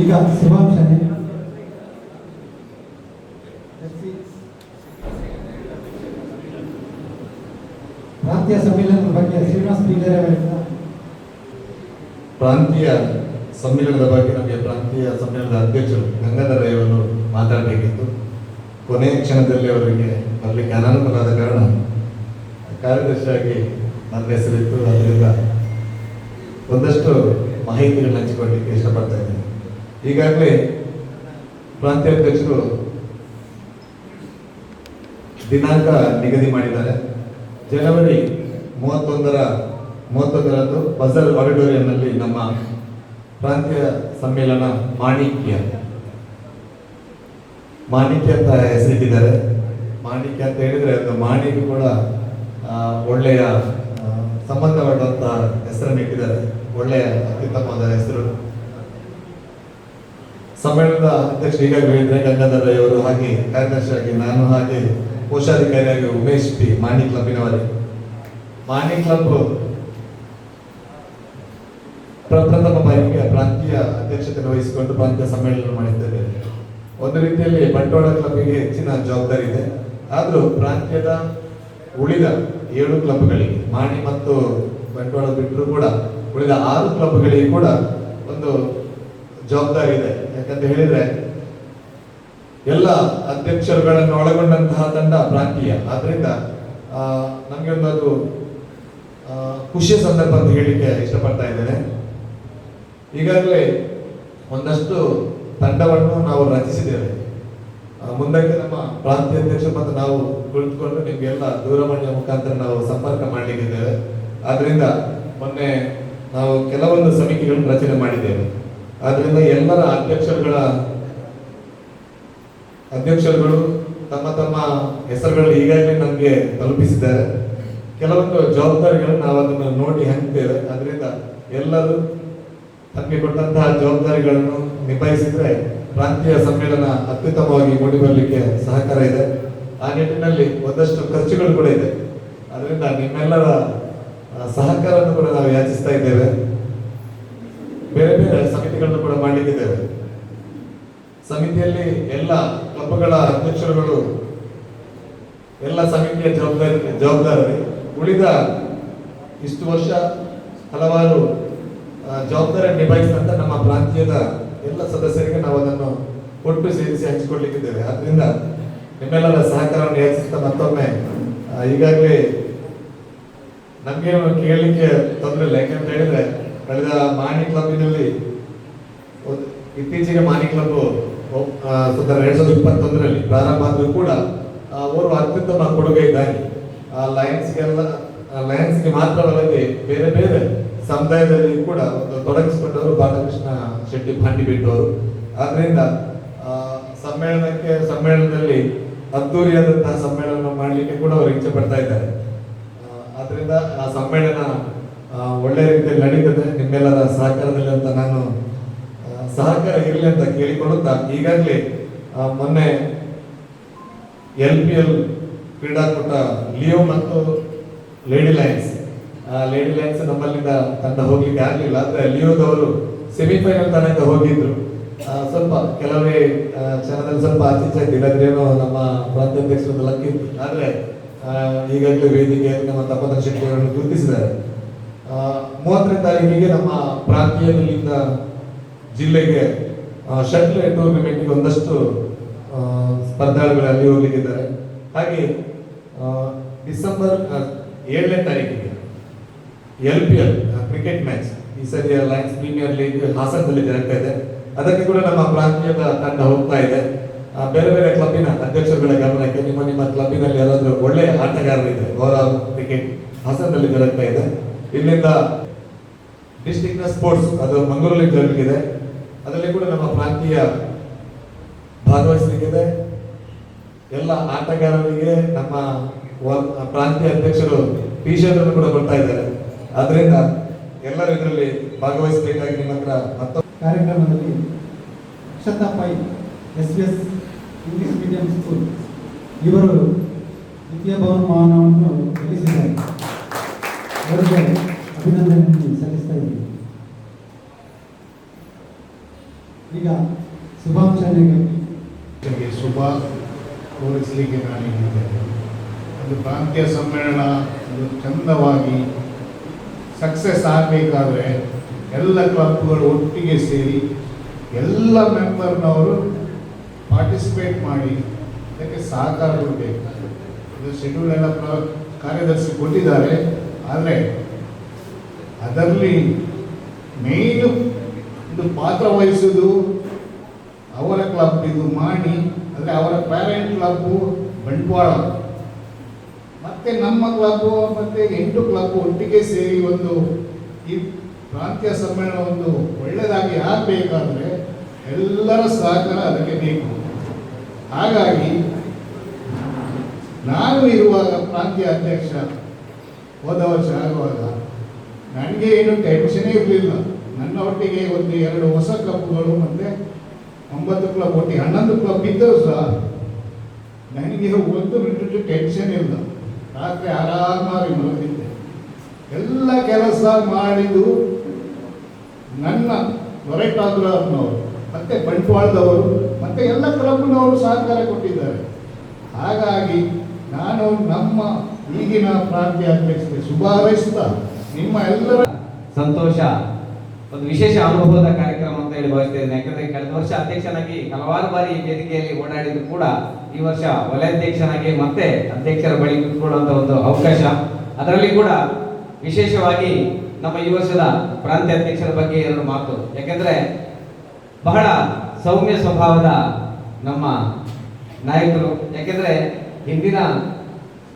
Speaker 6: ಈಗ ಶುಭಾಂಶನೆ ಪ್ರಾಂತೀಯ ಸಮ್ಮೇಳನದ ಬಗ್ಗೆ ಶ್ರೀನಿವಾಸ್ ಬೀದರ್ ಅವರಿಂದ
Speaker 1: ಪ್ರಾಂತೀಯ ಸಮ್ಮೇಳನದ ಬಗ್ಗೆ ನಮಗೆ ಪ್ರಾಂತೀಯ ಸಮ್ಮೇಳನದ ಅಧ್ಯಕ್ಷರು ಗಂಗಾಧರ ಅವರು ಮಾತಾಡಬೇಕಿತ್ತು. ಕೊನೆಯ ಕ್ಷಣದಲ್ಲಿ ಅವರಿಗೆ ಬರಲಿಕ್ಕೆ ಅನಾನುಕೂಲವಾದ ಕಾರಣ ಕಾರ್ಯದರ್ಶಿಯಾಗಿ ನನ್ನ ಹೆಸರಿತ್ತು. ಅದರಿಂದ ಒಂದಷ್ಟು ಮಾಹಿತಿಗಳನ್ನ ಹಂಚಿಕೊಳ್ಳಲಿಕ್ಕೆ ಇಷ್ಟಪಡ್ತಾ ಇದ್ದೇನೆ. ಈಗಾಗಲೇ ಪ್ರಾಂತೀಯ ಅಧ್ಯಕ್ಷರು ದಿನಾಂಕ ನಿಗದಿ ಮಾಡಿದ್ದಾರೆ. ಜನವರಿ 31ರಂದು ಬಜಾರ್ ಆಡಿಟೋರಿಯಂನಲ್ಲಿ ನಮ್ಮ ಪ್ರಾಂತೀಯ ಸಮ್ಮೇಳನ ಮಾಣಿಕ್ಯ ಅಂತ ಹೆಸರಿಟ್ಟಿದ್ದಾರೆ. ಮಾಣಿಕ್ಯ ಅಂತ ಹೇಳಿದ್ರೆ ಅದು ಮಾಣಿಗೆ ಕೂಡ ಒಳ್ಳೆಯ ಸಂಬಂಧಪಟ್ಟಂತ ಹೆಸರನ್ನು ಇಟ್ಟಿದ್ದಾರೆ. ಒಳ್ಳೆಯ ಅತ್ಯುತ್ತಮವಾದ ಹೆಸರು. ಸಮ್ಮೇಳನದ ಅಧ್ಯಕ್ಷರು ಈಗಾಗಲೇ ಹೇಳಿದ್ರೆ ಗಂಗಾಧರ ಅವರು, ಹಾಗೆ ಕಾರ್ಯದರ್ಶಿಯಾಗಿ ನಾನು, ಹಾಗೆ ಕೋಶಾಧಿಕಾರಿಯಾಗಿ ಉಮೇಶ್ ಪಿ, ಮಾಣಿ ಕ್ಲಬ್ಬಿನವರೇ. ಮಾಣಿ ಕ್ಲಬ್ ಪ್ರಪ್ರಥಮ ಬಾರಿಗೆ ಪ್ರಾಂತೀಯ ಅಧ್ಯಕ್ಷತೆ ವಹಿಸಿಕೊಂಡು ಪ್ರಾಂತೀಯ ಸಮ್ಮೇಳನ ಮಾಡಿದ್ದೇವೆ. ಒಂದು ರೀತಿಯಲ್ಲಿ ಬಂಟ್ವಾಳ ಕ್ಲಬ್ಗೆ ಹೆಚ್ಚಿನ ಜವಾಬ್ದಾರಿ ಇದೆ. ಆದರೂ ಪ್ರಾಂತ್ಯದ ಉಳಿದ 7 ಕ್ಲಬ್ಗಳಿಗೆ, ಮಾಣಿ ಮತ್ತು ಬಂಟ್ವಾಳ ಬಿಟ್ಟರು ಕೂಡ ಉಳಿದ 6 ಕ್ಲಬ್ಗಳಿಗೆ ಕೂಡ ಒಂದು ಜವಾಬ್ದಾರಿ ಇದೆ. ಯಾಕಂತ ಹೇಳಿದ್ರೆ ಎಲ್ಲ ಅಧ್ಯಕ್ಷರುಗಳನ್ನು ಒಳಗೊಂಡಂತಹ ತಂಡ ಪ್ರಾಂತೀಯ. ಆದ್ರಿಂದ ನಮಗೆ ಒಂದು ಖುಷಿಯ ಸಂದರ್ಭ ಅಂತ ಹೇಳಿಕ್ಕೆ ಇಷ್ಟಪಡ್ತಾ ಇದ್ದೇನೆ. ಈಗಾಗಲೇ ಒಂದಷ್ಟು ತಂಡವನ್ನು ನಾವು ರಚಿಸಿದ್ದೇವೆ. ಮುಂದಕ್ಕೆ ನಮ್ಮ ಪ್ರಾಂತೀಯ ಅಧ್ಯಕ್ಷರು ಮತ್ತು ನಾವು ಕುಳಿತುಕೊಂಡು ನಿಮಗೆಲ್ಲ ದೂರವಾಣಿಯ ಮುಖಾಂತರ ನಾವು ಸಂಪರ್ಕ ಮಾಡಲಿಕ್ಕಿದ್ದೇವೆ. ಆದ್ರಿಂದ ಮೊನ್ನೆ ನಾವು ಕೆಲವೊಂದು ಸಮಿತಿಗಳನ್ನು ರಚನೆ ಮಾಡಿದ್ದೇವೆ. ಆದ್ರಿಂದ ಎಲ್ಲರ ಅಧ್ಯಕ್ಷರುಗಳು ತಮ್ಮ ತಮ್ಮ ಹೆಸರುಗಳು ಈಗಾಗಲೇ ನಮಗೆ ತಲುಪಿಸಿದ್ದಾರೆ. ಕೆಲವೊಂದು ಜವಾಬ್ದಾರಿಗಳನ್ನು ನಾವು ಅದನ್ನು ನೋಡಿ ಹಂಚ್ತೇವೆ. ಅದರಿಂದ ಎಲ್ಲರೂ ತಮಗೆ ಕೊಟ್ಟಂತಹ ಜವಾಬ್ದಾರಿಗಳನ್ನು ನಿಭಾಯಿಸಿದ್ರೆ ಪ್ರಾಂತೀಯ ಸಮ್ಮೇಳನ ಅತ್ಯುತ್ತಮವಾಗಿ ಮೂಡಿಬರಲಿಕ್ಕೆ ಸಹಕಾರ ಇದೆ. ಆ ನಿಟ್ಟಿನಲ್ಲಿ ಒಂದಷ್ಟು ಖರ್ಚುಗಳು ಕೂಡ ಇದೆ. ಅದರಿಂದ ನಿಮ್ಮೆಲ್ಲರ ಸಹಕಾರವನ್ನು ಕೂಡ ನಾವು ಯಾಚಿಸ್ತಾ ಇದ್ದೇವೆ. ಬೇರೆ ಬೇರೆ ಸಮಿತಿಗಳನ್ನು ಕೂಡ ಮಾಡಲಿಕ್ಕಿದ್ದೇವೆ. ಸಮಿತಿಯಲ್ಲಿ ಎಲ್ಲ ಕ್ಲಬ್ಗಳ ಅಧ್ಯಕ್ಷರುಗಳು ಎಲ್ಲ ಸಮಿತಿಯ ಜವಾಬ್ದಾರಿ. ಉಳಿದ ಇಷ್ಟು ವರ್ಷ ಹಲವಾರು ಜವಾಬ್ದಾರಿ ನಿಭಾಯಿಸಿದಂತ ನಮ್ಮ ಪ್ರಾಂತ್ಯದ ಎಲ್ಲ ಸದಸ್ಯರಿಗೆ ನಾವು ಅದನ್ನು ಒಟ್ಟು ಸೇರಿಸಿ ಹಂಚಿಕೊಳ್ಳಲಿಕ್ಕಿದ್ದೇವೆ. ಆದ್ರಿಂದ ನಿಮ್ಮೆಲ್ಲರ ಸಹಕಾರವನ್ನು ಯಾಚಿಸ್ತಾ ಮತ್ತೊಮ್ಮೆ ಈಗಾಗಲೇ ನಮಗೆ ಕೇಳಲಿಕ್ಕೆ ತೊಂದರೆ ಇಲ್ಲ. ಯಾಕಂತ ಹೇಳಿದ್ರೆ ಕಳೆದ ಮಾಣಿ ಕ್ಲಬ್ಬಿನಲ್ಲಿ ಇತ್ತೀಚೆಗೆ ಮಾಣಿ ಕ್ಲಬ್ 2021ರಲ್ಲಿ ಪ್ರಾರಂಭ ಆದರೂ ಕೂಡ ಅವರು ಅತ್ಯುತ್ತಮ ಕೊಡುಗೆ ಇದ್ದಾರೆ. ಲಯನ್ಸ್ಗೆ ಮಾತ್ರವಲ್ಲದೆ ಬೇರೆ ಬೇರೆ ಸಮುದಾಯದಲ್ಲಿ ಕೂಡ ಒಂದು ತೊಡಗಿಸಿಕೊಂಡವರು ಬಾಲಕೃಷ್ಣ ಶೆಟ್ಟಿ ಭಾಂಡಿಬಿಟ್ಟವರು. ಆದ್ರಿಂದ ಸಮ್ಮೇಳನದಲ್ಲಿ ಅದ್ದೂರಿಯಾದಂತಹ ಸಮ್ಮೇಳನ ಮಾಡಲಿಕ್ಕೆ ಕೂಡ ಅವರು ಇಚ್ಛೆ ಪಡ್ತಾ ಇದ್ದಾರೆ. ಆದ್ರಿಂದ ಆ ಸಮ್ಮೇಳನ ಒಳ್ಳೆ ರೀತಿಯಲ್ಲಿ ನಡೀತದೆ. ನಿಮ್ಮೆಲ್ಲರ ಸಹಕಾರದಲ್ಲಿ ಅಂತ ನಾನು ಸಹಕಾರ ಇರಲಿ ಅಂತ ಕೇಳಿಕೊಳ್ಳುತ್ತಾ, ಈಗಾಗಲೇ ಮೊನ್ನೆ LPL ಕ್ರೀಡಾಕೂಟ ಲಿಯೋ ಮತ್ತು ಲೇಡಿ ಲಯನ್ಸ್ ನಮ್ಮಲ್ಲಿಂದ ತಂಡ ಹೋಗ್ಲಿಕ್ಕೆ ಆಗ್ಲಿಲ್ಲ. ಆದ್ರೆ ಲಿಯೋದವರು ಸೆಮಿಫೈನಲ್ ತನಕ ಹೋಗಿದ್ರು. ಸ್ವಲ್ಪ ಕೆಲವೇ ಕ್ಷಣದಲ್ಲಿ ಸ್ವಲ್ಪ ಆಚೆ ಇಲ್ಲದ್ರೇನೋ ನಮ್ಮ ಪ್ರಾಂತ್ಯಾಧ್ಯಕ್ಷರು ಲಕ್ಕಿತ್ತು. ಆದ್ರೆ ಈಗಾಗಲೇ ವೇದಿಕೆ ನಮ್ಮ ತಪೋಧನ ಶೆಟ್ಟಿ ಅವರನ್ನು ಗುರುತಿಸಿದ್ದಾರೆ. 30ನೇ ತಾರೀಕಿಗೆ ನಮ್ಮ ಪ್ರಾಂತೀಯದಲ್ಲಿಂದ ಜಿಲ್ಲೆಗೆ ಶಟ್ಲ್ ಟೂರ್ನಿಮೆಂಟ್ಗೆ ಒಂದಷ್ಟು ಸ್ಪರ್ಧಾಳುಗಳಲ್ಲಿ ಹೋಗ್ಲಿಕ್ಕಿದ್ದಾರೆ. ಹಾಗೆ ಡಿಸೆಂಬರ್ 7ನೇ ತಾರೀಕಿಗೆ LPL ಕ್ರಿಕೆಟ್ ಮ್ಯಾಚ್ ಈ ಸರಿ ಲಯನ್ಸ್ ಪ್ರೀಮಿಯರ್ ಲೀಗ್ ಹಾಸನದಲ್ಲಿ ಜರುಗ್ತಾ ಇದೆ. ಅದಕ್ಕೆ ಕೂಡ ನಮ್ಮ ಪ್ರಾಂತ್ಯದ ತಂಡ ಹೋಗ್ತಾ ಇದೆ. ಬೇರೆ ಬೇರೆ ಕ್ಲಬ್ಬಿನ ಅಧ್ಯಕ್ಷರುಗಳ ಗಮನಕ್ಕೆ ನಿಮ್ಮ ಕ್ಲಬ್ಬಿನಲ್ಲಿ ಯಾರಾದ್ರೂ ಒಳ್ಳೆಯ ಆಟಗಾರರಿದೆ, ಓವರ್ ಕ್ರಿಕೆಟ್ ಹಾಸನದಲ್ಲಿ ಜರುಗ್ತಾ ಇದೆ. ಇಲ್ಲಿಂದ ಡಿಸ್ಟಿಕ್ ನ ಸ್ಪೋರ್ಟ್ಸ್ ಅದು ಮಂಗಳೂರಲ್ಲಿ ಜರುಗಿದೆ. ಅದರಲ್ಲಿ ಕೂಡ ನಮ್ಮ ಪ್ರಾಂತೀಯ ಭಾಗವಹಿಸಲಿಕ್ಕಿದೆ. ಎಲ್ಲ ಆಟಗಾರರಿಗೆ ನಮ್ಮ ಪ್ರಾಂತೀಯ ಅಧ್ಯಕ್ಷರು ಟಿ ಶರ್ಟ್ ಅನ್ನು ಕೂಡ ಕೊಡ್ತಾ ಇದ್ದಾರೆ. ಆದ್ರಿಂದ ಎಲ್ಲರೂ ಇದರಲ್ಲಿ ಭಾಗವಹಿಸಬೇಕಾಗಿ ನಿಮ್ಮ ಹತ್ರ ಮತ್ತೊಂದು
Speaker 6: ಕಾರ್ಯಕ್ರಮದಲ್ಲಿ Akshata Pai SVS English medium school ಇವರು ದ್ವಿತೀಯ ಬಹುಮಾನವನ್ನು ಗಳಿಸಿದ್ದಾರೆ. ಅವರಿಗೆ ಅಭಿನಂದನೆ ಸಲ್ಲಿಸ್ತಾ ಇದ್ದೀನಿ. ಈಗ ಶುಭಾಂಶನಿಗೆ
Speaker 12: ಶುಭ ಕೋರಿಸಲಿಕ್ಕೆ ನಾನಿದ್ದೇನೆ. ಒಂದು ಪ್ರಾಂತೀಯ ಸಮ್ಮೇಳನ ಒಂದು ಚಂದವಾಗಿ ಸಕ್ಸಸ್ ಆಗಬೇಕಾದ್ರೆ ಎಲ್ಲ ಕ್ಲಬ್ಗಳು ಒಟ್ಟಿಗೆ ಸೇರಿ ಎಲ್ಲ ಮೆಂಬರ್ನವರು ಪಾರ್ಟಿಸಿಪೇಟ್ ಮಾಡಿ ಅದಕ್ಕೆ ಸಹಕಾರ ಕೊಡಬೇಕು. ಇದು ಶೆಡ್ಯೂಲ್ ಎಲ್ಲ ಕಾರ್ಯದರ್ಶಿ ಕೊಟ್ಟಿದ್ದಾರೆ. ಆದರೆ ಅದರಲ್ಲಿ ಮೇಯ್ನು ಇದು ಪಾತ್ರ ವಹಿಸೋದು ಅವರ ಕ್ಲಬ್ ಇದು ಮಾಡಿ, ಅಂದರೆ ಅವರ ಪ್ಯಾರೆಂಟ್ ಕ್ಲಬ್ಬು ಬಂಟ್ವಾಳ ಮತ್ತು ನಮ್ಮ ಕ್ಲಬ್ಬು ಮತ್ತು 8 ಕ್ಲಬ್ ಒಟ್ಟಿಗೆ ಸೇರಿ ಒಂದು ಈ ಪ್ರಾಂತೀಯ ಸಮ್ಮೇಳನ ಒಂದು ಒಳ್ಳೆಯದಾಗಿ ಆಗಬೇಕಾದ್ರೆ ಎಲ್ಲರ ಸಹಕಾರ ಅದಕ್ಕೆ ಬೇಕು. ಹಾಗಾಗಿ ನಾನು ಇರುವಾಗ ಪ್ರಾಂತೀಯ ಅಧ್ಯಕ್ಷ ಹೋದ ವರ್ಷ ಆಗುವಾಗ ನನಗೆ ಏನು ಟೆನ್ಷನೇ ಇರಲಿಲ್ಲ. ನನ್ನ ಒಟ್ಟಿಗೆ 1-2 ಹೊಸ ಕ್ಲಬ್ಗಳು ಮತ್ತು 9 ಕ್ಲಬ್ ಒಟ್ಟಿಗೆ 11 ಕ್ಲಬ್ ಇದ್ದರೂ ಸಹ ನನಗೆ ಒಂದು ಬಿಟ್ಟು ಟೆನ್ಷನ್ ಇಲ್ಲ. ರಾತ್ರಿ ಆರಾಮಾಗಿ ಮಲಗಿದ್ದೆ. ಎಲ್ಲ ಕೆಲಸ ಮಾಡಿದ್ದು ನನ್ನ ದೊರೆಟಾಗ್ರವ್ರನ್ನವರು ಮತ್ತು ಬಂಟ್ವಾಳದವರು ಮತ್ತು ಎಲ್ಲ ಕ್ಲಬ್ನವರು ಸಹಕಾರ ಕೊಟ್ಟಿದ್ದಾರೆ. ಹಾಗಾಗಿ ನಾನು ನಮ್ಮ ಈಗಿನ ಪ್ರಾಂತೀಯ ಅಧ್ಯಕ್ಷತೆ ಶುಭ ಹಾರೈಸುತ್ತಾ ನಿಮ್ಮ ಎಲ್ಲರ
Speaker 13: ಸಂತೋಷ ಒಂದು ವಿಶೇಷ ಅನುಭವದ ಕಾರ್ಯಕ್ರಮ ಅಂತ ಹೇಳಿ ಭಾವಿಸ್ತೇನೆ. ಯಾಕಂದ್ರೆ ಕಳೆದ ವರ್ಷ ಅಧ್ಯಕ್ಷನಾಗಿ ಹಲವಾರು ಬಾರಿ ಈ ವೇದಿಕೆಯಲ್ಲಿ ಓಡಾಡಿದ್ರು ಕೂಡ ಈ ವರ್ಷ ವಲಯಾಧ್ಯಕ್ಷನಾಗಿ ಮತ್ತೆ ಅಧ್ಯಕ್ಷರ ಬಳಿ ಕೂತ್ಕೊಳ್ಳುವಂತ ಒಂದು ಅವಕಾಶ. ಅದರಲ್ಲಿ ಕೂಡ ವಿಶೇಷವಾಗಿ ನಮ್ಮ ಈ ವರ್ಷದ ಪ್ರಾಂತ್ಯ ಅಧ್ಯಕ್ಷರ ಬಗ್ಗೆ 2 ಮಾತು. ಯಾಕಂದ್ರೆ ಬಹಳ ಸೌಮ್ಯ ಸ್ವಭಾವದ ನಮ್ಮ ನಾಯಕರು. ಯಾಕಂದ್ರೆ ಹಿಂದಿನ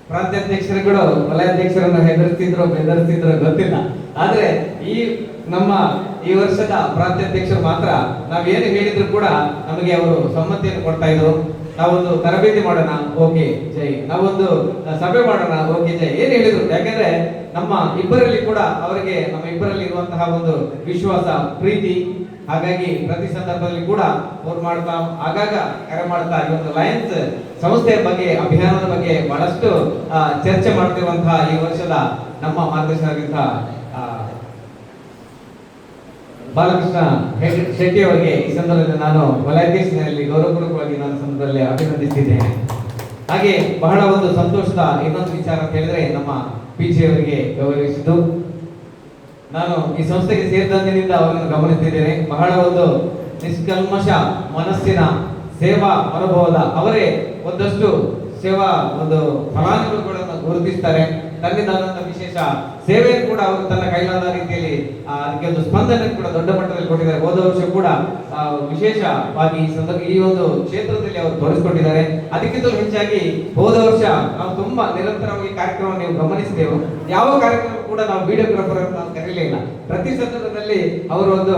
Speaker 13: ಪ್ರಾಂತ್ಯಾಧ್ಯಕ್ಷರುಗಳು ವಲಯಾಧ್ಯಕ್ಷರನ್ನು ಹೆದರ್ತಿದ್ರು ಬೆದರ್ತಿದ್ರು ಗೊತ್ತಿಲ್ಲ. ಆದ್ರೆ ಈ ನಮ್ಮ ಈ ವರ್ಷದ ಪ್ರಾಂತ್ಯಾಧ್ಯಕ್ಷರು ಮಾತ್ರ ನಾವೇನು ಹೇಳಿದ್ರು ಕೂಡ ನಮಗೆ ಅವರು ಸಮ್ಮತಿಯನ್ನು ಕೊಡ್ತಾ ಇದ್ರು. ನಾವೊಂದು ತರಬೇತಿ ಮಾಡೋಣ, ಓಕೆ ಜೈ. ನಾವೊಂದು ಸಭೆ ಮಾಡೋಣ, ಓಕೆ ಜೈ. ಏನ್ ಹೇಳಿದ್ರು? ಯಾಕಂದ್ರೆ ನಮ್ಮ ಇಬ್ಬರಲ್ಲಿ ಕೂಡ ಅವರಿಗೆ ನಮ್ಮ ಇಬ್ಬರಲ್ಲಿ ಇರುವಂತಹ ಒಂದು ವಿಶ್ವಾಸ, ಪ್ರೀತಿ. ಹಾಗಾಗಿ ಪ್ರತಿ ಸಂದರ್ಭದಲ್ಲಿ ಕೂಡ ಅವ್ರು ಮಾಡ್ತಾ ಆಗಾಗ ಕರೆ ಮಾಡ್ತಾ ಈ ಒಂದು ಲಯನ್ಸ್ ಸಂಸ್ಥೆಯ ಬಗ್ಗೆ, ಅಭಿಯಾನದ ಬಗ್ಗೆ ಬಹಳಷ್ಟು ಚರ್ಚೆ ಮಾಡ್ತಿರುವಂತಹ ಈ ವರ್ಷದ ನಮ್ಮ ಮಾರ್ಗದರ್ಶಕರಾಗಿದ್ದ ಬಾಲಕೃಷ್ಣ ಶೆಟ್ಟಿ ಅವರಿಗೆ ಈ ಸಂದರ್ಭದಲ್ಲಿ ನಾನು ವಲಯಾಧ್ಯಕ್ಷನಲ್ಲಿ ಗೌರವಪೂರ್ವಕವಾಗಿ ನಾನು ಸಂದರ್ಭದಲ್ಲಿ ಅಭಿನಂದಿಸಿದ್ದೇನೆ. ಹಾಗೆ ಬಹಳ ಒಂದು ಸಂತೋಷದ ಇನ್ನೊಂದು ವಿಚಾರ ಅಂತ ಹೇಳಿದ್ರೆ ನಮ್ಮ PG ಅವರಿಗೆ ಗೌರವಿಸಿದ್ದು. ನಾನು ಈ ಸಂಸ್ಥೆಗೆ ಸೇರಿದಂದಿನಿಂದ ಅವರನ್ನು ಗಮನಿಸಿದ್ದೇನೆ. ಬಹಳ ಒಂದು ನಿಷ್ಕಲ್ಮಶ ಮನಸ್ಸಿನ ಸೇವಾ ಅನುಭವದ ಅವರೇ ಒಂದಷ್ಟು ಸೇವಾ ಒಂದು ಫಲಾನುಭವಿಗಳನ್ನು ಗುರುತಿಸ್ತಾರೆ. ತನ್ನಿಂದಾದಂತ ವಿಶೇಷ ಸೇವೆಯನ್ನು ಕೂಡ ಅವರು ತನ್ನ ಕೈಲಾದ ರೀತಿಯಲ್ಲಿ ಅದಕ್ಕೆ ಒಂದು ಸ್ಪಂದನೆ ಕೂಡ ದೊಡ್ಡ ಮಟ್ಟದಲ್ಲಿ ಕೊಟ್ಟಿದ್ದಾರೆ. ಹೋದ ವರ್ಷ ಕೂಡ ವಿಶೇಷವಾಗಿ ಈ ಒಂದು ಕ್ಷೇತ್ರದಲ್ಲಿ ಅವರು ತೋರಿಸಿಕೊಂಡಿದ್ದಾರೆ. ಅದಕ್ಕಿಂತಲೂ ಹೆಚ್ಚಾಗಿ ಹೋದ ವರ್ಷ ನಾವು ತುಂಬಾ ನಿರಂತರವಾಗಿ ಕಾರ್ಯಕ್ರಮ ನೀವು ಗಮನಿಸಿದೆವು. ಯಾವ ಕಾರ್ಯಕ್ರಮ ಕೂಡ ನಾವು ವಿಡಿಯೋಗ್ರಾಫರ್ ನಾವು ಕರೀಲಿಲ್ಲ. ಪ್ರತಿ ಸಂದರ್ಭದಲ್ಲಿ ಅವರು ಒಂದು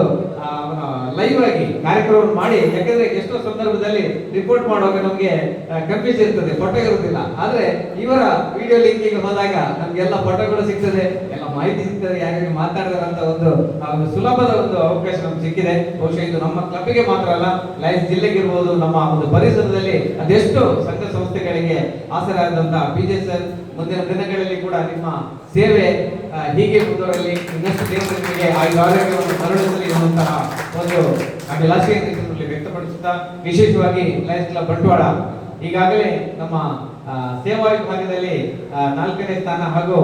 Speaker 13: ಲೈವ್ ಆಗಿ ಕಾರ್ಯಕ್ರಮವನ್ನು ಮಾಡಿ, ಯಾಕಂದ್ರೆ ಎಷ್ಟೋ ಸಂದರ್ಭದಲ್ಲಿ ರಿಪೋರ್ಟ್ ಮಾಡುವಾಗ ನಮಗೆ ಕನ್ಫ್ಯೂಸ್ ಇರ್ತದೆ, ಫೋಟೋ ಇರುವುದಿಲ್ಲ. ಆದ್ರೆ ಇವರ ವಿಡಿಯೋ ಲಿಂಕಿಗೆ ಹೋದಾಗ ನಮ್ಗೆಲ್ಲ ಫೋಟೋಗಳು ಸಿಗ್ತದೆ, ಎಲ್ಲ ಮಾಹಿತಿ ಸಿಗ್ತದೆ, ಯಾರಿಗೆ ಮಾತಾಡಿದಾರೆ ಅಂತ ಒಂದು ಸುಲಭದ ಒಂದು ಅವಕಾಶ ನಮ್ಗೆ ಸಿಕ್ಕಿದೆ. ಬಹುಶಃ ಇದು ನಮ್ಮ ಕ್ಲಬ್ಗೆ ಮಾತ್ರ ಅಲ್ಲ, ಲಯನ್ಸ್ ಜಿಲ್ಲೆಗಿರ್ಬೋದು, ನಮ್ಮ ಒಂದು ಪರಿಸರದಲ್ಲಿ ಅದೆಷ್ಟು ಸಂಘ ಸಂಸ್ಥೆಗಳಿಗೆ ಆಸರಾದಂತ PJ ಸರ್ ಮುಂದಿನ ದಿನಗಳಲ್ಲಿ ಕೂಡ ನಿಮ್ಮ ಸೇವೆ ಹೀಗೆ ಮುಂದುವರಲಿ, ಇನ್ನಷ್ಟು ದೇವರಿಗೆ ಆರೋಗ್ಯವನ್ನು ಕರುಣಿಸಲಿ ಎನ್ನುವಂತಹ ಒಂದು ಅಭಿಲಾಷೆಯನ್ನು ವ್ಯಕ್ತಪಡಿಸುತ್ತಾ, ವಿಶೇಷವಾಗಿ ಲಯನ್ಸ್ ಕ್ಲಬ್ ಬಂಟ್ವಾಳ ಈಗಾಗಲೇ ನಮ್ಮ ಸೇವಾ ವಿಭಾಗದಲ್ಲಿ 4ನೇ ಸ್ಥಾನ ಹಾಗೂ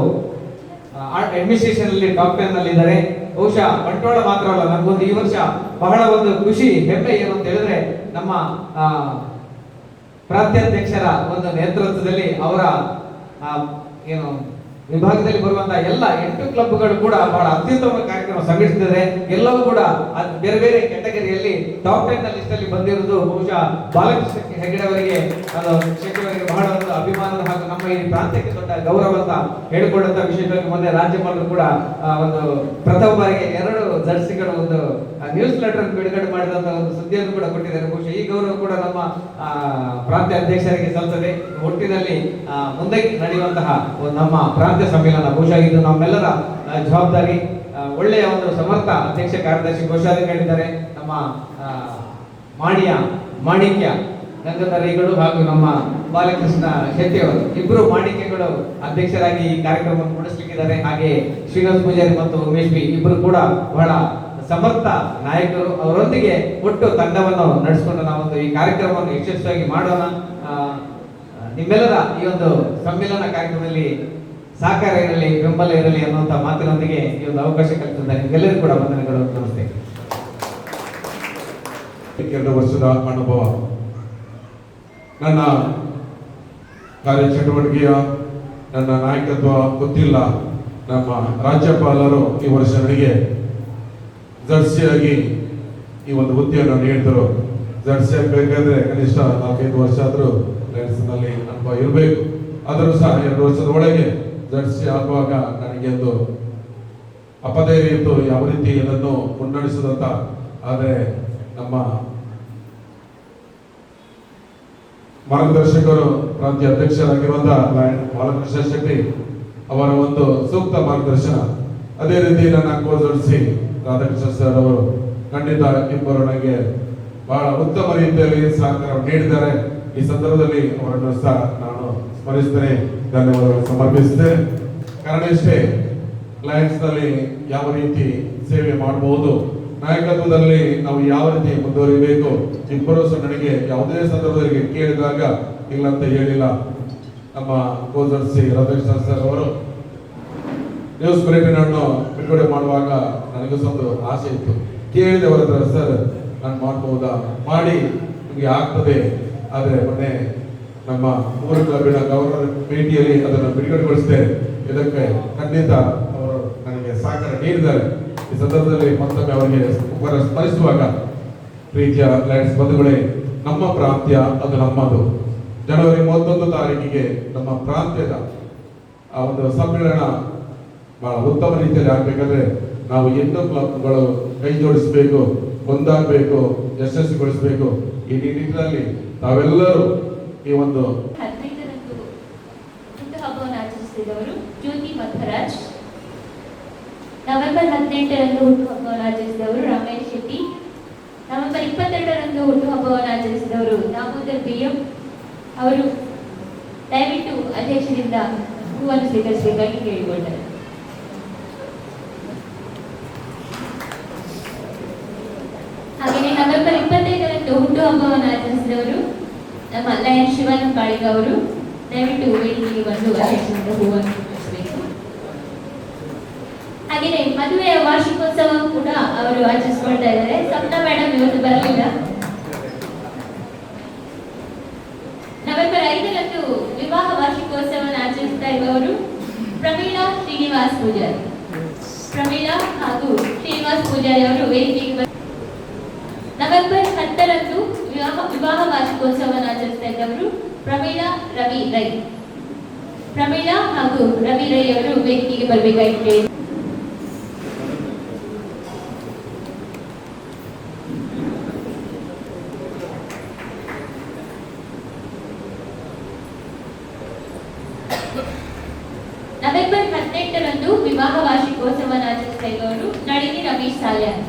Speaker 13: ಅಡ್ಮಿನಿಸ್ಟ್ರೇಷನ್ ಅಲ್ಲಿ ಟಾಪ್ 10 ನಲ್ಲಿ ಇದ್ದಾರೆ. ಬಹುಶಃ ಬಂಟ್ವಾಳ ಮಾತ್ರ ಅಲ್ಲ, ನಮಗೊಂದು ಈ ವರ್ಷ ಬಹಳ ಒಂದು ಖುಷಿ, ಹೆಮ್ಮೆ ಏನು ಅಂತ ಹೇಳಿದ್ರೆ ನಮ್ಮ ಪ್ರಾಂತ್ಯಾಧ್ಯಕ್ಷರ ಒಂದು ನೇತೃತ್ವದಲ್ಲಿ ಅವರ ಏನು ವಿಭಾಗದಲ್ಲಿ ಬರುವಂತಹ ಎಲ್ಲ 8 ಕ್ಲಬ್ಗಳು ಕೂಡ ಬಹಳ ಅತ್ಯುತ್ತಮ ಕಾರ್ಯಕ್ರಮ ಸಂಘಟಿಸಿದ್ದಾರೆ. ಎಲ್ಲವೂ ಕೂಡ ಬೇರೆ ಬೇರೆ ಕ್ಯಾಟಗರಿಯಲ್ಲಿ ಟಾಪ್ 10 ಲಿಸ್ಟ್ ಅಲ್ಲಿ ಬಂದಿರುವುದು ಬಹುಶಃ ಬಾಲಕೃಷ್ಣ ಹೆಗಡೆ ಅವರಿಗೆ, ಶೆಟ್ಟಿ ಅವರಿಗೆ ಬಹಳ ಒಂದು ಅಭಿಮಾನದ ಹಾಗೂ ನಮ್ಮ ಈ ಪ್ರಾಂತ್ಯಕ್ಕೆ ದೊಡ್ಡ ಗೌರವ ಅಂತ ಹೇಳಿಕೊಳ್ಳುವಂತ ವಿಷಯಗಳಿಗೆ ಮೊನ್ನೆ ರಾಜ್ಯಪಾಲರು ಕೂಡ ಒಂದು ಪ್ರಥಮ ಬಾರಿಗೆ 2 ಜರ್ಸಿಗಳು ಒಂದು ನ್ಯೂಸ್ ಲೆಟರ್ ಬಿಡುಗಡೆ ಮಾಡಿದಂತ ಒಂದು ಸುದ್ದಿಯನ್ನು ಕೂಡ ಕೊಟ್ಟಿದ್ದಾರೆ. ಬಹುಶಃ ಈ ಗೌರವ ಕೂಡ ನಮ್ಮ ಪ್ರಾಂತ್ಯ ಅಧ್ಯಕ್ಷರಿಗೆ ಸಲ್ತದೆ. ಒಟ್ಟಿನಲ್ಲಿ ಮುಂದೆ ನಡೆಯುವಂತಹ ನಮ್ಮ ಪ್ರಾಂತ್ಯ ಸಮ್ಮೇಳನ ಬಹುಶಃ ಇದು ನಮ್ಮೆಲ್ಲರ ಜವಾಬ್ದಾರಿ. ಒಳ್ಳೆಯ ಒಂದು ಸಮರ್ಥ ಅಧ್ಯಕ್ಷ ಕಾರ್ಯದರ್ಶಿ ಕೋಶಾಧಿಕಾರಿದ್ದಾರೆ, ನಮ್ಮ ಮಾಣಿಕ್ಯ ಗಂಗಾಧರಿಗಳು ಹಾಗೂ ನಮ್ಮ ಬಾಲಕೃಷ್ಣ ಶೆಟ್ಟಿ ಅವರು, ಇಬ್ಬರು ಮಾಣಿಕ್ಯಗಳು ಅಧ್ಯಕ್ಷರಾಗಿ ಈ ಕಾರ್ಯಕ್ರಮವನ್ನು ನಡೆಸಲಿಕ್ಕಿದ್ದಾರೆ. ಹಾಗೆ ಶ್ರೀನಿವಾಸ್ ಪೂಜಾರಿ ಮತ್ತು ಉಮೇಶ್ ಬಿ ಇಬ್ಬರು ಕೂಡ ಬಹಳ ಸಮರ್ಥ ನಾಯಕರು. ಅವರೊಂದಿಗೆ ಒಟ್ಟು ತಂಡವನ್ನು ನಡೆಸಿಕೊಂಡು ನಾವೊಂದು ಈ ಕಾರ್ಯಕ್ರಮವನ್ನು ಯಶಸ್ವಿಯಾಗಿ ಮಾಡೋಣ. ನಿಮ್ಮೆಲ್ಲರ ಈ ಒಂದು ಸಮ್ಮೇಳನ ಕಾರ್ಯಕ್ರಮದಲ್ಲಿ ಸಹಕಾರ ಇರಲಿ, ಬೆಂಬಲ ಇರಲಿ ಅನ್ನುವಂಥ ಮಾತಿನೊಂದಿಗೆ ಈ ಒಂದು ಅವಕಾಶ ಕಲ್ಪಿಸಿದ್ದಾರೆ. ನಿಮ್ಗೆಲ್ಲರಿಗೂ ಕೂಡ ವಂದನೆಗಳು. ನಮಸ್ತೆ.
Speaker 14: 2 ವರ್ಷದ ಅನುಭವ, ನನ್ನ ಕಾರ್ಯಚಟುವಟಿಕೆಯ ನನ್ನ ನಾಯಕತ್ವ ಗೊತ್ತಿಲ್ಲ. ನಮ್ಮ ರಾಜ್ಯಪಾಲರು ಈ ವರ್ಷ ನನಗೆ ಜರ್ಸಿಯಾಗಿ ಈ ಒಂದು ಹುದ್ದೆಯನ್ನು ನೀಡಿದರು. ಜರ್ಸಿ ಆಗಬೇಕಾದ್ರೆ ಕನಿಷ್ಠ 4-5 ವರ್ಷ ಆದರೂ ಲಯನ್ಸ್ನಲ್ಲಿ ಅನುಭವ ಇರಬೇಕು. ಆದರೂ ಸಹ 2 ವರ್ಷದ ಒಳಗೆ ಜರ್ಸಿ ಆಗುವಾಗ ನನಗೆ ಒಂದು ಅಪಧೈರ್ಯ ಇತ್ತು, ಯಾವ ರೀತಿ ಇದನ್ನು ಮುನ್ನಡೆಸುದಂತ. ಆದರೆ ನಮ್ಮ ಮಾರ್ಗದರ್ಶಕರು ಪ್ರಾಂತ್ಯ ಅಧ್ಯಕ್ಷರಾಗಿರುವಂತಹ ಬಾಲಕೃಷ್ಣ ಶೆಟ್ಟಿ ಅವರ ಒಂದು ಸೂಕ್ತ ಮಾರ್ಗದರ್ಶನ, ಅದೇ ರೀತಿ ನನ್ನ ಕೋಜೋಡಿಸಿ ರಾಧಾಕೃಷ್ಣ ಸರ್ ಅವರು ಖಂಡಿತ ಇಬ್ಬರು ನನಗೆ ಬಹಳ ಉತ್ತಮ ರೀತಿಯಲ್ಲಿ ಸಹಕಾರ ನೀಡಿದ್ದಾರೆ. ಈ ಸಂದರ್ಭದಲ್ಲಿ ಅವರನ್ನು ಸಹ ನಾನು ಸ್ಮರಿಸ್ತೇನೆ, ಧನ್ಯವಾದಗಳು ಸಮರ್ಪಿಸುತ್ತೇನೆ. ಕಾರಣ ಇಷ್ಟೇ, ಲಯನ್ಸ್ ನಲ್ಲಿ ಯಾವ ರೀತಿ ಸೇವೆ ಮಾಡಬಹುದು, ನಾಯಕತ್ವದಲ್ಲಿ ನಾವು ಯಾವ ರೀತಿ ಮುಂದುವರಿಬೇಕು, ಇಬ್ಬರು ಸಹ ನನಗೆ ಯಾವುದೇ ಸಂದರ್ಭದಲ್ಲಿ ಕೇಳಿದಾಗ ಇಲ್ಲ ಅಂತ ಹೇಳಿಲ್ಲ. ನಮ್ಮ ಕೋಜರ್ಸಿ ರಾಧಾಕೃಷ್ಣ ಸರ್ ಅವರು ನ್ಯೂಸ್ ಬುಲೆಟಿನ್ ಅನ್ನು ಬಿಡುಗಡೆ ಮಾಡುವಾಗ ನನಗೂ ಸಹ ಒಂದು ಆಸೆ ಇತ್ತು. ಕೇಳಿದೆ ಅವರ ಹತ್ರ, ಸರ್ ನಾನು ಮಾಡಬಹುದಾ, ಮಾಡಿ ನಿಮಗೆ ಆಗ್ತದೆ. ಆದರೆ ಮೊನ್ನೆ ನಮ್ಮ 3 ಕ್ಲಬ್ಬಿನ ಗವರ್ನರ್ ಭೇಟಿಯಲ್ಲಿ ಅದನ್ನು ಬಿಡುಗಡೆಗೊಳಿಸಿದೆ. ಇದಕ್ಕೆ ಖಂಡಿತ ಅವರು ನನಗೆ ಸಹಕಾರ ನೀಡಿದ್ದಾರೆ. ಈ ಸಂದರ್ಭದಲ್ಲಿ ಮತ್ತೊಮ್ಮೆ ಅವರಿಗೆ ಸ್ಮರಿಸುವಾಗ, ಪ್ರೀತಿಯ ಲಯನ್ಸ್ ಬಂಧುಗಳೇ, ನಮ್ಮ ಪ್ರಾಂತ್ಯ ಅದು ನಮ್ಮದು. ಜನವರಿ 31 ತಾರೀಕಿಗೆ ನಮ್ಮ ಪ್ರಾಂತ್ಯದ ಆ ಒಂದು ಸಮ್ಮೇಳನ ಬಹಳ ಉತ್ತಮ ರೀತಿಯಲ್ಲಿ ಆಗಬೇಕಾದ್ರೆ ನಾವು ಇನ್ನೂ ಕ್ಲಬ್ಗಳು ಕೈ ಜೋಡಿಸಬೇಕು, ಒಂದಾಗಬೇಕು, ಯಶಸ್ವಿಗೊಳಿಸಬೇಕು. ಈ ನಿಟ್ಟಿನಲ್ಲಿ ತಾವೆಲ್ಲರೂ ಈ ಒಂದು
Speaker 7: 15ರಂದು ಹುಟ್ಟುಹಬ್ಬವನ್ನು ಆಚರಿಸಿದವರು ಜ್ಯೋತಿ ಮಧ್ವರಾಜ್. ನವೆಂಬರ್ 18ರಂದು ಹುಟ್ಟುಹಬ್ಬವನ್ನು ಆಚರಿಸಿದವರು ರಮೇಶ್ ಶೆಟ್ಟಿ. ನವೆಂಬರ್ 22ರಂದು ಹುಟ್ಟುಹಬ್ಬವನ್ನು ಆಚರಿಸಿದವರು ದಾಮೋದರ್ BM ಅವರು. ದಯವಿಟ್ಟು ಅಧ್ಯಕ್ಷರಿಂದ ಹೂವನ್ನು ಸ್ವೀಕರಿಸಬೇಕಾಗಿ ಕೇಳಿಕೊಳ್ತಾರೆ. ಹಾಗೆಯೇ ನವೆಂಬರ್ 25ರಂದು ಹುಟ್ಟುಹಬ್ಬವನ್ನು ಆಚರಿಸಿದವರು ನಮ್ಮ ಲಯನ್ ಶಿವಾನಂದ ಬಾಳಿಗ ಅವರು. ದಯವಿಟ್ಟು ವೇದಿಕೆಗೆ ಬಂದು ಅಧ್ಯಕ್ಷರಿಂದ ಹೂವನ್ನು ಸ್ವೀಕರಿಸಬೇಕು. ಹಾಗೆಯೇ ಮದುವೆಯ ವಾರ್ಷಿಕೋತ್ಸವ ಕೂಡ ಅವರು ಆಚರಿಸಿಕೊಳ್ತಾ ಇದ್ದಾರೆ. ಸಪ್ನಾ ಮೇಡಮ್ ಇವತ್ತು ಬರಲಿಲ್ಲ. ನವೆಂಬರ್ 5ರಂದು ವಿವಾಹ ವಾರ್ಷಿಕೋತ್ಸವವನ್ನು ಆಚರಿಸ್ತಾ ಇರುವವರು ಪ್ರಮೀಳಾ ಶ್ರೀನಿವಾಸ್ ಪೂಜಾರಿ. ಪ್ರಮೀಳಾ ಹಾಗೂ ಶ್ರೀನಿವಾಸ್ ಪೂಜಾರಿ ಅವರು ವೇದಿಕೆಗೆ ನವೆಂಬರ್ 10ರಂದು ವಿವಾಹ ವಾರ್ಷಿಕೋತ್ಸವವನ್ನು ಆಚರಿಸ್ತಾ ಇದ್ದವರು ಪ್ರಮೀಳಾ ರವಿ ರೈ. ಪ್ರಮೀಳಾ ಹಾಗೂ ರವಿ ರೈ ಅವರು ವೇದಿಕೆಗೆ ಬರಬೇಕಾಗಿ ಕೇಳಿ. ನವೆಂಬರ್ 18ರಂದು ವಿವಾಹ ವಾರ್ಷಿಕೋತ್ಸವವನ್ನು ಆಚರಿಸ್ತಾ ಇದ್ದವರು ನಳಿನಿ ರಮೇಶ್ ಸಾಲ್ಯಾನ್.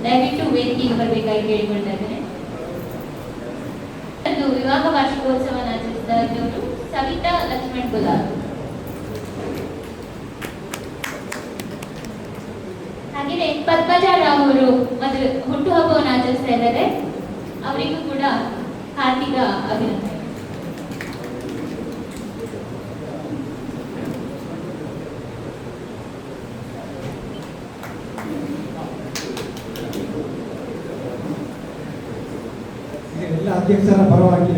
Speaker 7: ದಯವಿಟ್ಟು ವೇದಿಕೆಗೆ ಬರಬೇಕಾಗಿ ಕೇಳಿಕೊಳ್ತಾ ಇದ್ದೇನೆ. ವಿವಾಹ ವಾರ್ಷಿಕೋತ್ಸವವನ್ನು ಆಚರಿಸ್ತಾ ಇದ್ದವರು ಸವಿತಾ ಲಕ್ಷ್ಮಣ್ ಗುಲಾಲ್. ಹಾಗೆಯೇ ಪದ್ಮಜಾ ರಾವ್ ಅವರು ಹುಟ್ಟುಹಬ್ಬವನ್ನು ಆಚರಿಸ್ತಾ ಇದ್ದಾರೆ. ಅವರಿಗೂ ಕೂಡ ಹಾರ್ದಿಕ ಅಭಿನಂದನೆ.
Speaker 6: ಎಲ್ಲ ಅಧ್ಯಕ್ಷರ ಪರವಾಗಿ,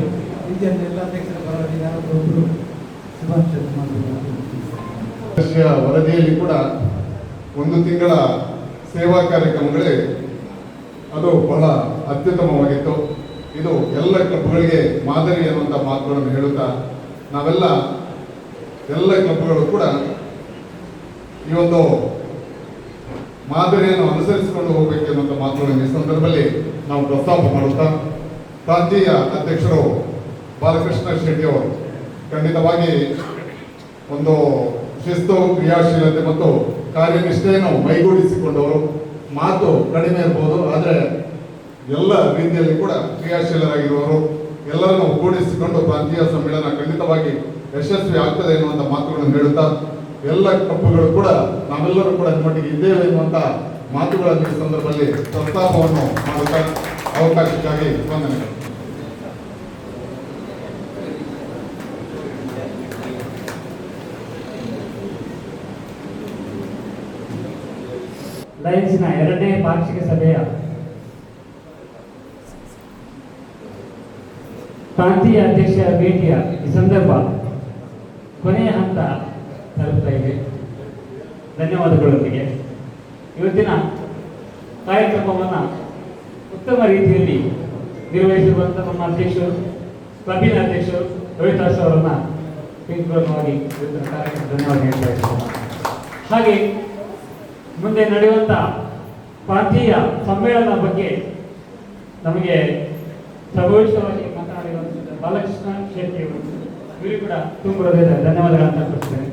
Speaker 6: ರೀತಿಯಲ್ಲಿ ಎಲ್ಲ ಅಧ್ಯಕ್ಷರ ಪರವಾಗಿ ಯಾರೊಬ್ಬರು ಶುಭಾಶಯ ಮಾಡಬೇಕು.
Speaker 9: ವರದಿಯಲ್ಲಿ ಕೂಡ 1 ತಿಂಗಳ ಸೇವಾ ಕಾರ್ಯಕ್ರಮಗಳೇ ಅದು ಬಹಳ ಅತ್ಯುತ್ತಮವಾಗಿತ್ತು.
Speaker 12: ಇದು ಎಲ್ಲ ಕ್ಲಬ್ಗಳಿಗೆ ಮಾದರಿ ಅನ್ನುವಂಥ ಮಾತುಗಳನ್ನು ಹೇಳುತ್ತಾ ನಾವೆಲ್ಲ ಎಲ್ಲ ಕ್ಲಬ್ಗಳು ಕೂಡ ಈ ಒಂದು ಮಾದರಿಯನ್ನು ಅನುಸರಿಸಿಕೊಂಡು ಹೋಗಬೇಕು ಎನ್ನುವಂಥ ಮಾತುಗಳನ್ನು ಈ ಸಂದರ್ಭದಲ್ಲಿ ನಾವು ಪ್ರಸ್ತಾಪ ಮಾಡುತ್ತಾ ಪ್ರಾಂತೀಯ ಅಧ್ಯಕ್ಷರು ಬಾಲಕೃಷ್ಣ ಶೆಟ್ಟಿ ಅವರು ಖಂಡಿತವಾಗಿ ಒಂದು ಶಿಸ್ತು, ಕ್ರಿಯಾಶೀಲತೆ ಮತ್ತು ಕಾರ್ಯನಿಷ್ಠೆಯನ್ನು ಮೈಗೂಡಿಸಿಕೊಂಡವರು. ಮಾತು ಕಡಿಮೆ ಇರ್ಬೋದು, ಆದರೆ ಎಲ್ಲ ರೀತಿಯಲ್ಲಿ ಕೂಡ ಕ್ರಿಯಾಶೀಲರಾಗಿರುವವರು. ಎಲ್ಲರನ್ನು ಒಗ್ಗೂಡಿಸಿಕೊಂಡು ಪ್ರಾಂತೀಯ ಸಮ್ಮೇಳನ ಖಂಡಿತವಾಗಿ ಯಶಸ್ವಿ ಆಗ್ತದೆ ಎನ್ನುವಂಥ ಮಾತುಗಳನ್ನು ಹೇಳುತ್ತಾ ಎಲ್ಲ ಕಪ್ಪುಗಳು ಕೂಡ ನಾವೆಲ್ಲರೂ ಕೂಡ ನಿಮ್ಮೊಟ್ಟಿಗೆ ಇದ್ದೇವೆ ಎನ್ನುವಂಥ ಮಾತುಗಳನ್ನು ಈ ಸಂದರ್ಭದಲ್ಲಿ ಪ್ರಸ್ತಾಪವನ್ನು ಮಾಡುತ್ತಾ ಅವಕಾಶಕ್ಕಾಗಿ ವಂದನೆಗಳು.
Speaker 15: ಲಯನ್ಸ್ನ 2ನೇ ವಾರ್ಷಿಕ ಸಭೆಯ ಪ್ರಾಂತೀಯ ಅಧ್ಯಕ್ಷರ ಭೇಟಿಯ ಈ ಸಂದರ್ಭ ಕೊನೆಯ ಹಂತ ತಲುಪ್ತಾ ಇದೆ. ಧನ್ಯವಾದಗಳೊಂದಿಗೆ ಇವತ್ತಿನ ಕಾರ್ಯಕ್ರಮವನ್ನು ಉತ್ತಮ ರೀತಿಯಲ್ಲಿ ನಿರ್ವಹಿಸಿರುವಂಥ ನಮ್ಮ ಅಧ್ಯಕ್ಷರು, ಕ್ಲಬ್ಬಿನ ಅಧ್ಯಕ್ಷರು ರೋಹಿತಾಸ್ ಅವರನ್ನು ಪ್ರೀತಿಪೂರ್ವಕವಾಗಿ ಇವತ್ತಿನ ಕಾರ್ಯಕ್ರಮ ಧನ್ಯವಾದ ಹೇಳ್ತಾ ಇದ್ದೇನೆ. ಹಾಗೆ ಮುಂದೆ ನಡೆಯುವಂಥ ಪ್ರಾಂತೀಯ ಸಮ್ಮೇಳನದ ಬಗ್ಗೆ ನಮಗೆ ಸವಿವರವಾಗಿ ಮಾತನಾಡಿರುವಂಥ ಬಾಲಕೃಷ್ಣ ಶೆಟ್ಟಿ ಅವರು, ಇವರಿಗೂ ಕೂಡ ತುಂಬ ಹೃದಯದ ಧನ್ಯವಾದಗಳನ್ನು ಅರ್ಪಿಸ್ತೇನೆ.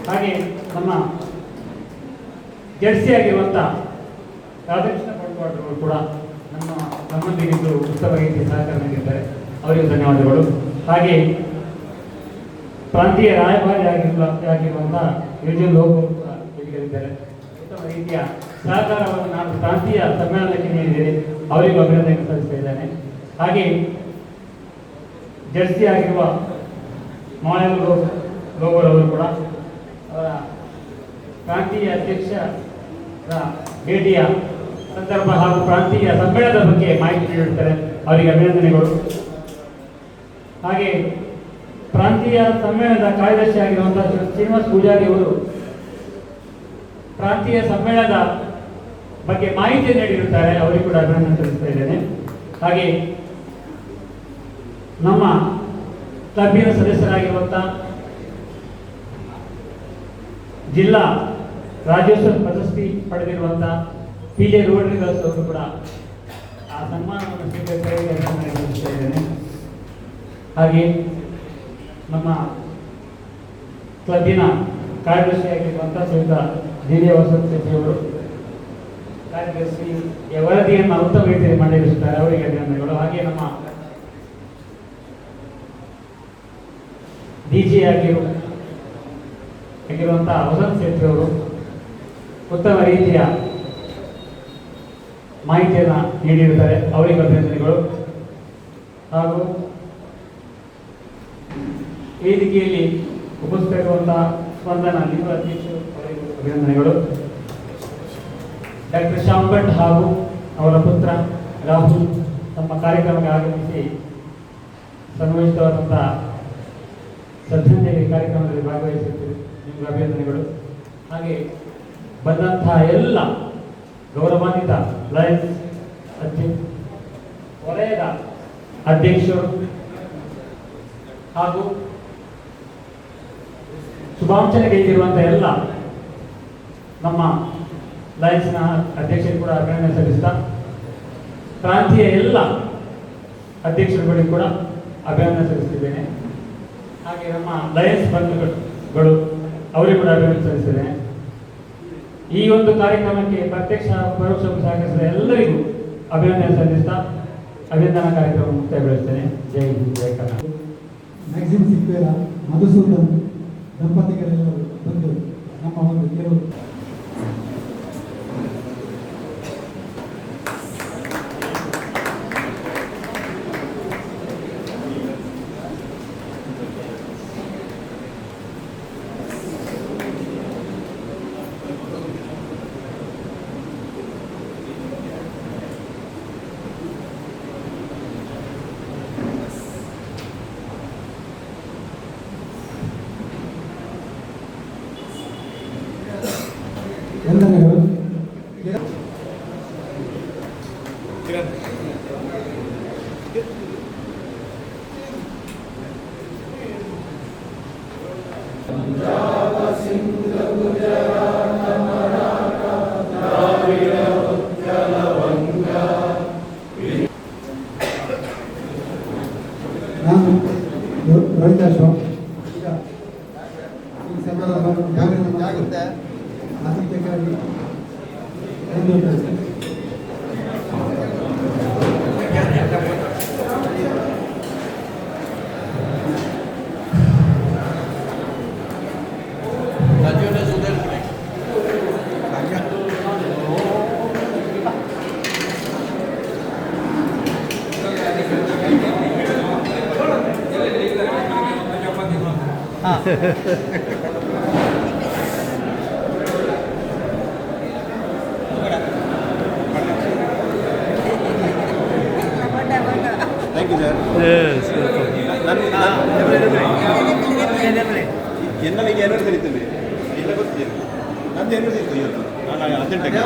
Speaker 15: ಹಾಗೆ ನಮ್ಮ ಜರ್ಸಿ ಆಗಿರುವಂಥ ರಾಧಾಕೃಷ್ಣ ಬಂಟ್ವಾಡ್ ಅವರು ಕೂಡ ನಮ್ಮೊಂದಿಗಿದ್ದು ಉತ್ತಮ ರೀತಿಯ ಸಹಕಾರ ನೀಡಿದ್ದಾರೆ, ಅವರಿಗೂ ಧನ್ಯವಾದಗಳು. ಹಾಗೆ ಪ್ರಾಂತೀಯ ರಾಯಭಾರಿ ಆಗಿರುವಂಥ ಯುಜನ್ ಲೋಕ ಇದ್ದಾರೆ, ಉತ್ತಮ ರೀತಿಯ ಸಹಕಾರವನ್ನು ನಾನು ಪ್ರಾಂತೀಯ ಸಮ್ಮೇಳನಕ್ಕೆ ನೀಡಿದ್ದೇನೆ, ಅವರಿಗೂ ಅಭಿನಂದನೆ ಸಲ್ಲಿಸ್ತಾ ಇದ್ದೇನೆ. ಹಾಗೆ ಜರ್ಸಿ ಆಗಿರುವ ಮಾಯಲ್ ಲೋಗೋರ್ ಅವರು ಕೂಡ ಅವರ ಪ್ರಾಂತೀಯ ಅಧ್ಯಕ್ಷರ ಭೇಟಿಯ ಸಂದರ್ಭ ಹಾಗೂ ಪ್ರಾಂತೀಯ ಸಮ್ಮೇಳನದ ಬಗ್ಗೆ ಮಾಹಿತಿ ನೀಡುತ್ತಾರೆ, ಅವರಿಗೆ ಅಭಿನಂದನೆಗಳು. ಹಾಗೆ ಪ್ರಾಂತೀಯ ಸಮ್ಮೇಳನದ ಕಾರ್ಯದರ್ಶಿ ಆಗಿರುವಂತಹ ಶ್ರೀನಿವಾಸ್ ಪೂಜಾರಿ ಅವರು ಪ್ರಾಂತೀಯ ಸಮ್ಮೇಳನದ ಬಗ್ಗೆ ಮಾಹಿತಿ ನೀಡಿರುತ್ತಾರೆ, ಅವರಿಗೂ ಕೂಡ ಅಭಿನಂದನೆ ಸಲ್ಲಿಸ್ತಾ ಇದ್ದೇನೆ. ಹಾಗೆ ನಮ್ಮ ಕ್ಲಬ್ಬಿನ ಸದಸ್ಯರಾಗಿರುವಂಥ ಜಿಲ್ಲಾ ರಾಜ್ಯೋತ್ಸವ ಪ್ರಶಸ್ತಿ ಪಡೆದಿರುವಂಥ PJ ರೋಡ್ರಿಗಸ್ ಅವರು ಕೂಡ ಆ ಸನ್ಮಾನವನ್ನು ಸ್ವೀಕರಿಸ್ತಾ ಇದ್ದೇನೆ. ಹಾಗೆ ನಮ್ಮ ಕ್ಲಬ್ಬಿನ ಕಾರ್ಯದರ್ಶಿಯಾಗಿರುವಂಥ ಶ್ರೀಯುತ DJ ವಸಂತ ಶೆಟ್ಟಿಯವರು ಕಾರ್ಯದರ್ಶಿ ವರದಿಯನ್ನು ಉತ್ತಮ ರೀತಿಯಲ್ಲಿ ಮಂಡಿಸುತ್ತಾರೆ, ಅವರಿಗೆ ಅಭಿನಂದನೆಗಳು. ಹಾಗೆ ನಮ್ಮ DG ಆಗಿರುವಂಥ ವಸಂತ ಶೆಟ್ಟಿ ಅವರು ಉತ್ತಮ ರೀತಿಯ ಮಾಹಿತಿಯನ್ನು ನೀಡಿರುತ್ತಾರೆ, ಅವರಿಗೆ ಅಭಿನಂದನೆಗಳು. ಹಾಗೂ ವೇದಿಕೆಯಲ್ಲಿ ಉಪಸ್ಥಿತರಿರುವಂತಹ ಸ್ಪಂದನ ಲಿಂಗ ಅಧ್ಯಕ್ಷರು, ಅವರಿಗೂ ಅಭಿನಂದನೆಗಳು. ಡಾಕ್ಟರ್ ಶ್ಯಾಮ್ ಭಟ್ ಹಾಗೂ ಅವರ ಪುತ್ರ ರಾಹುಲ್ ತಮ್ಮ ಕಾರ್ಯಕ್ರಮಕ್ಕೆ ಆಗಮಿಸಿ ಸಂಯೋಜಿತವಾದಂಥ ಶ್ರದ್ಧಾಂಜಲಿ ಕಾರ್ಯಕ್ರಮದಲ್ಲಿ ಭಾಗವಹಿಸುತ್ತೀರಿ, ನಿಮಗೆ ಅಭಿನಂದನೆಗಳು. ಹಾಗೆ ಬಂದಂತಹ ಎಲ್ಲ ಗೌರವಾನ್ವಿತ ಲಯನ್ಸ್ ವಲಯದ ಅಧ್ಯಕ್ಷರು ಹಾಗೂ ಶುಭಾಂಶನ ಗೈದಿರುವಂಥ ಎಲ್ಲ ನಮ್ಮ ಲಯನ್ಸ್ನ ಅಧ್ಯಕ್ಷರು ಕೂಡ ಅಭಿನಂದನೆ ಸಲ್ಲಿಸ್ತಾ, ಪ್ರಾಂತೀಯ ಎಲ್ಲ ಅಧ್ಯಕ್ಷರುಗಳಿಗೂ ಕೂಡ ಅಭಿನಂದನೆ ಸಲ್ಲಿಸ್ತಿದ್ದೇನೆ. ಹಾಗೆ ನಮ್ಮ ಲಯನ್ಸ್ ಬಂಧುಗಳು ಅವರಿಗೂ ಕೂಡ ಅಭಿನಂದನೆ ಸಲ್ಲಿಸಿದ್ದೇನೆ. ಈ ಒಂದು ಕಾರ್ಯಕ್ರಮಕ್ಕೆ ಪ್ರತ್ಯಕ್ಷ ಪರೋಕ್ಷ ಸಹಕರಿಸಿದ ಎಲ್ಲರಿಗೂ ಅಭಿನಂದನೆ ಸಲ್ಲಿಸ್ತಾ ಅಭಿನಂದನಾ ಕಾರ್ಯಕ್ರಮ ಮುಕ್ತಾಯಗೊಳಿಸ್ತೇನೆ. ಜೈ ಹಿಂದ್, ಜೈ ಕರ್ನಾಟಕ.
Speaker 6: ಮ್ಯಾಕ್ಸಿಮ್ ಸಿಕ್ವೇರ ಮಧುಸೂದನ್ ದಂಪತಿಗಳೆಲ್ಲರೂ ಬಂದು ನಮ್ಮ ಒಂದು ಗೆಲುವು ವಂದನೆಗಳು. ನಾನು ರೋಹಿತಾಶ್ವ ಈಗ ಈ ಸಮಾರಂಭ ಆತಿಥ್ಯಕ್ಕಾಗಿ
Speaker 16: ಥ್ಯಾಂಕ್ ಯು ಸರ್ ಎನ್ನಲಿಗೆ ಎರಡು ಕರೀತೇನೆ ಇಲ್ಲ ಗೊತ್ತಿದೆ ನಂದು ಎರಡು ಇತ್ತು ಇವತ್ತು ನಾನು ಅರ್ಜೆಂಟಾಗಿ